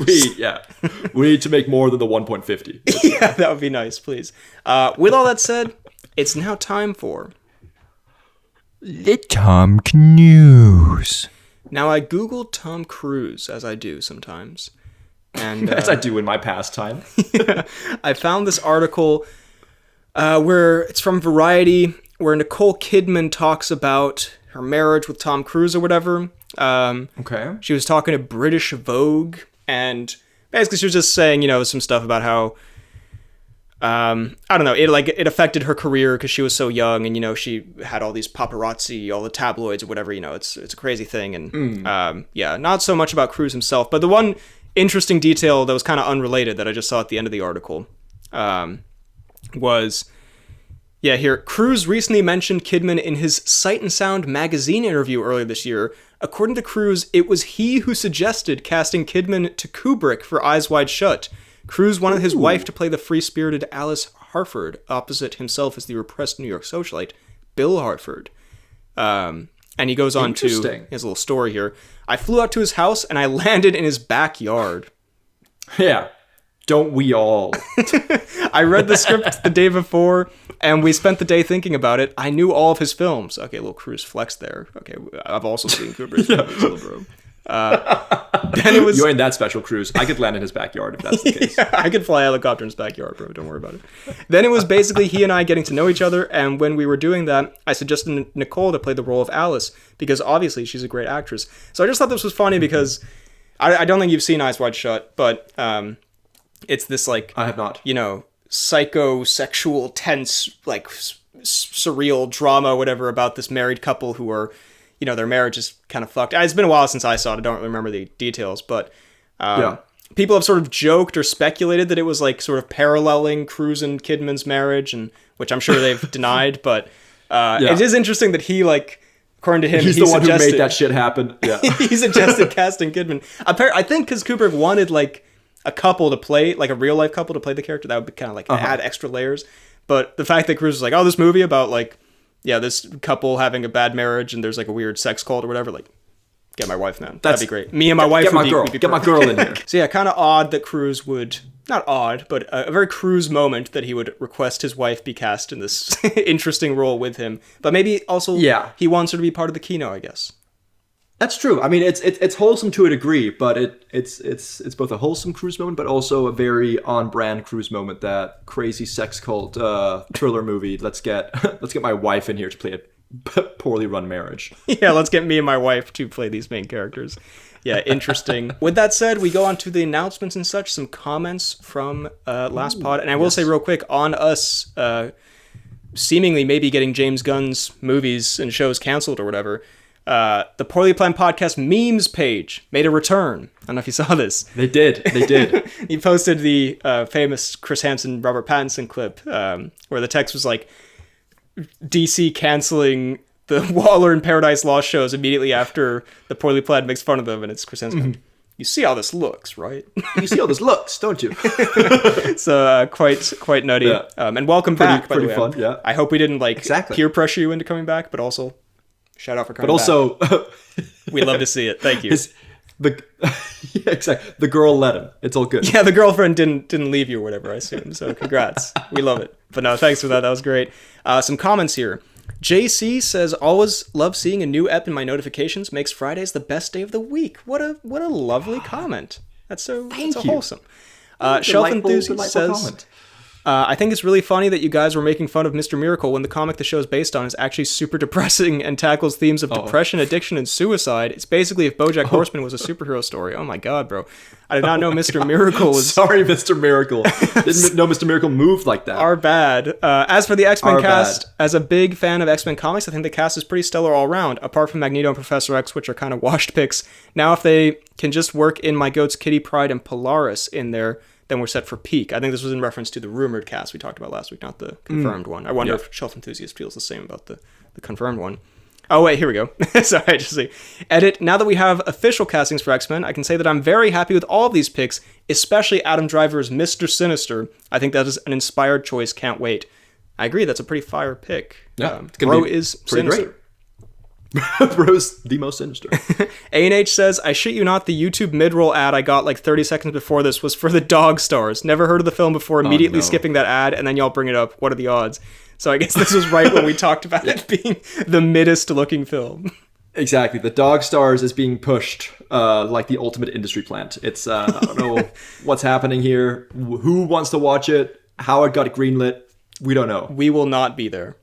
we need to make more than the 1.50. Yeah, that would be nice, please. With all that said, it's now time for the Tom Cnews. Now I googled Tom Cruise, as I do sometimes, and as I do in my pastime. I found this article where it's from Variety, where Nicole Kidman talks about her marriage with Tom Cruise or whatever. Okay. She was talking to British Vogue, and basically she was just saying, some stuff about how, I don't know, it affected her career because she was so young, and, she had all these paparazzi, all the tabloids or whatever, it's a crazy thing. And, not so much about Cruise himself, but the one interesting detail that was kind of unrelated that I just saw at the end of the article, was... Yeah, here, Cruise recently mentioned Kidman in his Sight and Sound magazine interview earlier this year. According to Cruise, it was he who suggested casting Kidman to Kubrick for Eyes Wide Shut. Cruise wanted his wife to play the free-spirited Alice Harford, opposite himself as the repressed New York socialite, Bill Harford. And he goes on to his little story here. I flew out to his house and I landed in his backyard. Yeah. Don't we all? I read the script the day before, and we spent the day thinking about it. I knew all of his films. Okay, little Cruise flex there. Okay, I've also seen Kubrick's movies, little bro. Then it was... You ain't that special, Cruise. I could land in his backyard if that's the case. Yeah, I could fly a helicopter in his backyard, bro. Don't worry about it. Then it was basically he and I getting to know each other, and when we were doing that, I suggested Nicole to play the role of Alice, because obviously she's a great actress. So I just thought this was funny because I don't think you've seen Eyes Wide Shut, but... it's this, like... I have not. Psychosexual, tense, like, surreal drama, whatever, about this married couple who are, their marriage is kind of fucked. It's been a while since I saw it. I don't really remember the details, but people have sort of joked or speculated that it was, like, sort of paralleling Cruise and Kidman's marriage, and which I'm sure they've denied, but it is interesting that he, like... According to him, he's the one who made that shit happen. Yeah. He suggested casting Kidman. I think because Kubrick wanted, like... a couple to play, like a real life couple to play the character, that would be kind of like add extra layers. But the fact that Cruise was like, oh, this movie about like, this couple having a bad marriage and there's like a weird sex cult or whatever, like, get my wife, man. That'd be great. Me and my wife would be get my girl in here. So yeah, kind of odd that Cruise would, not odd, but a very Cruise moment that he would request his wife be cast in this interesting role with him. But maybe also he wants her to be part of the Kino, I guess. That's true. I mean, it's wholesome to a degree, but it's both a wholesome Cruise moment, but also a very on-brand Cruise moment. That crazy sex cult thriller movie. Let's get my wife in here to play a poorly run marriage. Yeah, let's get me and my wife to play these main characters. Yeah, interesting. With that said, we go on to the announcements and such. Some comments from last pod, and I will say real quick on us seemingly maybe getting James Gunn's movies and shows canceled or whatever. The Poorly Planned Podcast memes page made a return. I don't know if you saw this. They did. He posted the famous Chris Hansen, Robert Pattinson clip where the text was like, DC canceling the Waller and Paradise Lost shows immediately after the Poorly Planned makes fun of them, and it's Chris Hansen going, you see how this looks, right? You see how this looks, don't you? So quite nutty. Yeah. And welcome back, by the way. Fun, yeah. I hope we didn't peer pressure you into coming back, but also... shout out for coming back. But also... we love to see it. Thank you. Yeah, exactly. The girl let him. It's all good. Yeah, the girlfriend didn't leave you or whatever, I assume. So congrats. We love it. But no, thanks for that. That was great. Some comments here. JC says, always love seeing a new ep in my notifications. Makes Fridays the best day of the week. What a lovely comment. That's so wholesome. Shelf Enthusiast says... comment. I think it's really funny that you guys were making fun of Mr. Miracle when the comic the show is based on is actually super depressing and tackles themes of depression, addiction, and suicide. It's basically if BoJack Horseman was a superhero story. Oh my god, bro. I did not know Mr. Miracle was... Sorry, Mr. Miracle. Didn't know Mr. Miracle moved like that. Our bad. As for the X-Men cast, as a big fan of X-Men comics, I think the cast is pretty stellar all around, apart from Magneto and Professor X, which are kind of washed picks. Now if they can just work in My Goats, Kitty Pryde, and Polaris in there, then we're set for peak. I think this was in reference to the rumored cast we talked about last week, not the confirmed one. I wonder if Shelf Enthusiast feels the same about the confirmed one. Oh, wait, here we go. Sorry, I just see. Edit. Now that we have official castings for X-Men, I can say that I'm very happy with all of these picks, especially Adam Driver's Mr. Sinister. I think that is an inspired choice. Can't wait. I agree. That's a pretty fire pick. Yeah, Bro is Sinister. Great. Bro's the most sinister. A&H says, I shit you not, the YouTube mid-roll ad I got like 30 seconds before this was for the Dog Stars. Never heard of the film before, immediately skipping that ad, and then y'all bring it up. What are the odds? So I guess this was right when we talked about it being the middest looking film. Exactly. The Dog Stars is being pushed like the ultimate industry plant. It's, I don't know what's happening here. Who wants to watch it? How it got greenlit? We don't know. We will not be there.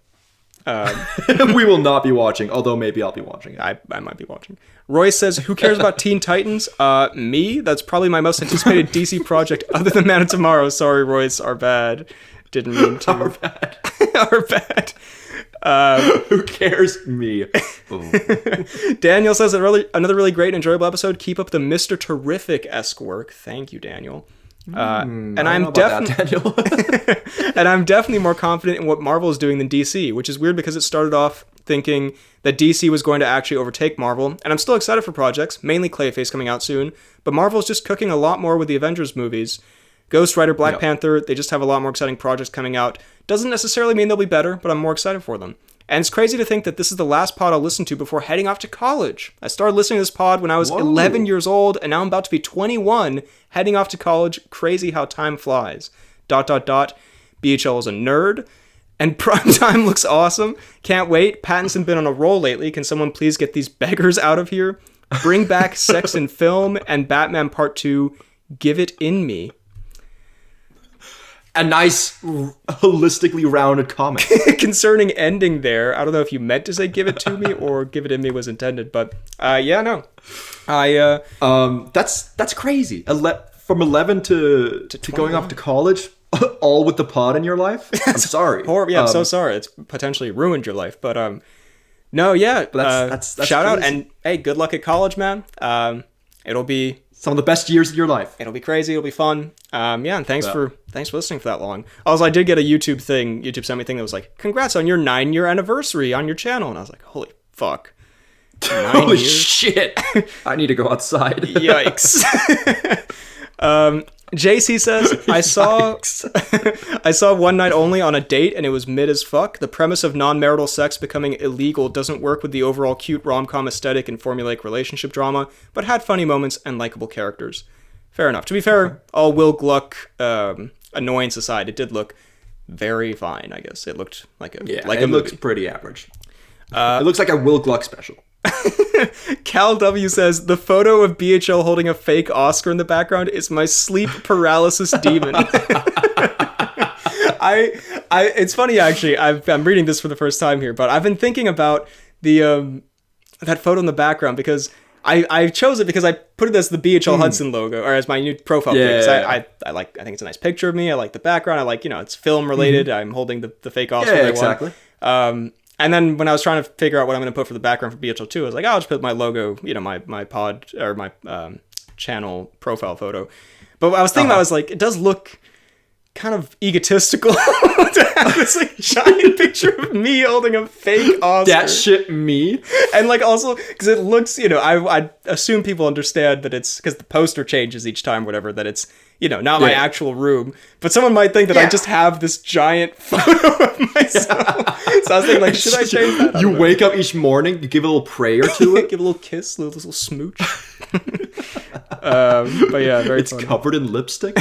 We will not be watching, although maybe I'll be watching it. I might be watching. Royce says, who cares about Teen Titans? Me? That's probably my most anticipated DC project other than Man of Tomorrow. Sorry, Royce. Our bad. Didn't mean to. Our bad. Our bad. Who cares? Me. Daniel says, another really great and enjoyable episode. Keep up the Mr. Terrific-esque work. Thank you, Daniel. And I'm definitely and I'm definitely more confident in what Marvel is doing than DC, which is weird because it started off thinking that DC was going to actually overtake Marvel, and I'm still excited for projects, mainly Clayface coming out soon, but Marvel's just cooking a lot more with the Avengers movies. Ghost Rider, Black Panther, they just have a lot more exciting projects coming out. Doesn't necessarily mean they'll be better, but I'm more excited for them. And it's crazy to think that this is the last pod I'll listen to before heading off to college. I started listening to this pod when I was 11 years old, and now I'm about to be 21, heading off to college. Crazy how time flies. ... BHL is a nerd, and Primetime looks awesome. Can't wait. Pattinson been on a roll lately. Can someone please get these beggars out of here? Bring back Sex in Film and Batman Part 2. Give it in me. A nice, holistically rounded comment. Concerning ending there, I don't know if you meant to say give it to me or give it in me was intended, but no. That's crazy. From 11 to going off to college, all with the pod in your life? I'm sorry. I'm so sorry. It's potentially ruined your life, but no, yeah. But that's shout crazy. out, and hey, good luck at college, man. It'll be some of the best years of your life. It'll be crazy. It'll be fun. And thanks for listening for that long. Also, I did get a YouTube sent me a thing that was like, congrats on your 9-year anniversary on your channel. And I was like, holy fuck. Holy shit. I need to go outside. Yikes. JC says, I saw One Night Only on a date and it was mid as fuck. The premise of non-marital sex becoming illegal doesn't work with the overall cute rom-com aesthetic and formulaic relationship drama, but had funny moments and likable characters. Fair enough. To be fair, all Will Gluck annoyance aside, it did look very fine, I guess. It looked like a it looks pretty average. It looks like a Will Gluck special. Cal W says, the photo of BHL holding a fake Oscar in the background is my sleep paralysis demon. It's funny, actually. I'm reading this for the first time here, but I've been thinking about the that photo in the background because I chose it because I put it as the BHL Hudson logo, or as my new profile pic. I think it's a nice picture of me. I like the background. I like, it's film related. I'm holding the fake Oscar. Yeah, exactly. And then when I was trying to figure out what I'm going to put for the background for BHL2, I was like, I'll just put my logo, my pod or my channel profile photo. But I was thinking, I was like, it does look kind of egotistical to have this like giant picture of me holding a fake Oscar. That shit me. And like also because it looks, I assume people understand that it's because the poster changes each time, whatever, that it's not my actual room. But someone might think that I just have this giant photo of myself. So I was thinking, like, should I change that? You wake up each morning, you give a little prayer to it. Give a little kiss, a little smooch. But yeah, very It's funny. Covered in lipstick.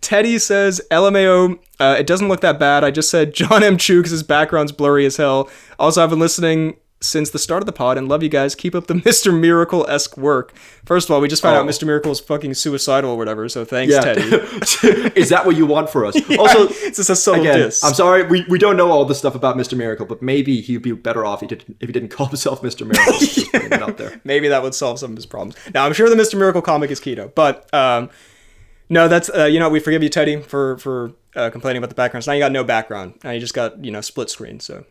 Teddy says, LMAO, it doesn't look that bad. I just said John M. Chu because his background's blurry as hell. Also, I've been listening since the start of the pod and love you guys. Keep up the Mr. Miracle-esque work. First of all, we just found out Mr. Miracle is fucking suicidal or whatever, so thanks, Teddy. Is that what you want for us? Yeah, also, it's just a subtle diss. I'm sorry, we don't know all this stuff about Mr. Miracle, but maybe he'd be better off if he didn't call himself Mr. Miracle. Just putting it out there. Maybe that would solve some of his problems. Now, I'm sure the Mr. Miracle comic is keto, but no, that's, we forgive you, Teddy, for complaining about the background. So now you got no background. Now you just got, split screen, so,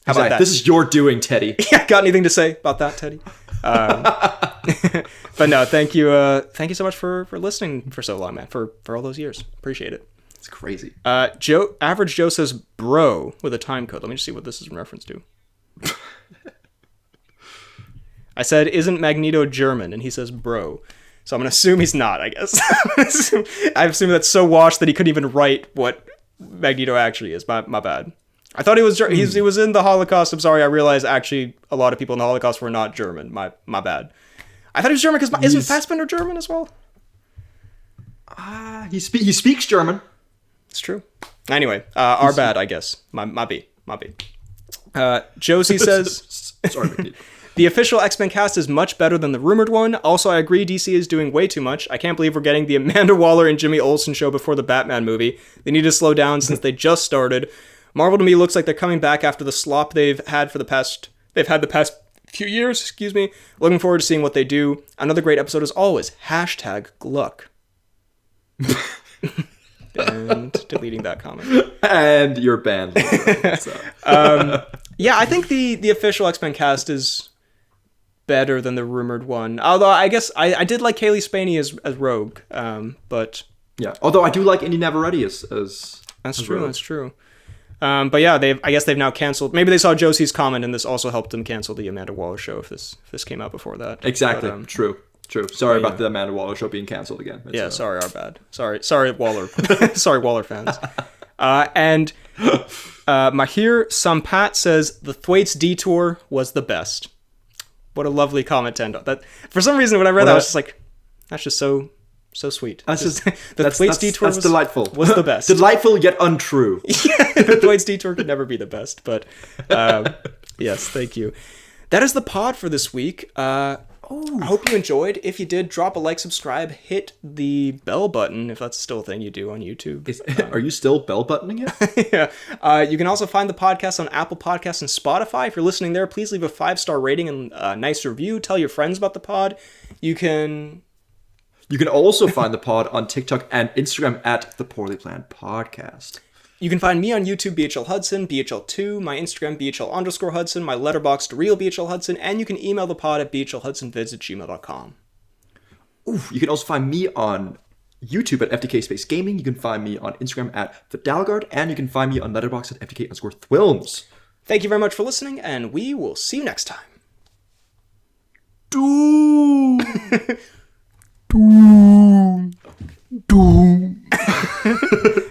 How about that? This is your doing, Teddy. Yeah, got anything to say about that, Teddy? But no, thank you so much for listening for so long, man. For all those years, appreciate it. It's crazy. Average Joe says bro with a time code. Let me just see what this is in reference to. I said, isn't Magneto German? And he says bro. So I'm gonna assume he's not. I guess. I assume that's so washed that he couldn't even write what Magneto actually is. My bad. I thought he was he was in the Holocaust. I'm sorry. I realized actually a lot of people in the Holocaust were not German. My bad. I thought he was German because isn't Fassbender German as well? He speaks German. It's true. Anyway, our bad, I guess. My B. Josie says, sorry, the official X-Men cast is much better than the rumored one. Also, I agree DC is doing way too much. I can't believe we're getting the Amanda Waller and Jimmy Olsen show before the Batman movie. They need to slow down since they just started. Marvel to me looks like they're coming back after the slop they've had the past few years. Excuse me. Looking forward to seeing what they do. Another great episode as always. #Gluck. And deleting that comment. And you're banned. Yeah, I think the official X-Men cast is better than the rumored one. Although I guess I did like Kaylee Spaney as Rogue. But yeah, although I do like Inde Navarrete as that's true. Rogue. That's true. But yeah, I guess they've now canceled. Maybe they saw Josie's comment, and this also helped them cancel the Amanda Waller show if this came out before that. Exactly. But, True. Sorry about the Amanda Waller show being canceled again. Sorry, our bad. Sorry, Waller. Sorry, Waller fans. And Mahir Sampat says the Thwaites detour was the best. What a lovely comment to end on. That for some reason when I read that I was just like, that's just so sweet. That's just the Thwaites detour was delightful. Was the best. Delightful yet untrue. Yeah, the Thwaites detour could never be the best, but yes, thank you. That is the pod for this week. I hope you enjoyed. If you did, drop a like, subscribe, hit the bell button if that's still a thing you do on YouTube. Are you still bell buttoning it? Yeah. You can also find the podcast on Apple Podcasts and Spotify. If you're listening there, please leave a 5-star rating and a nice review. Tell your friends about the pod. You can also find the pod on TikTok and Instagram at The Poorly Planned Podcast. You can find me on YouTube, BHL Hudson, BHL2, my Instagram, BHL_Hudson, my letterboxd, real BHL Hudson, and you can email the pod at bhlhudsonvids@gmail.com. You can also find me on YouTube at FTK Space Gaming. You can find me on Instagram at Vidalgard, and you can find me on Letterboxd at FTK_Thwilms. Thank you very much for listening, and we will see you next time. Doom. Doom. Doom.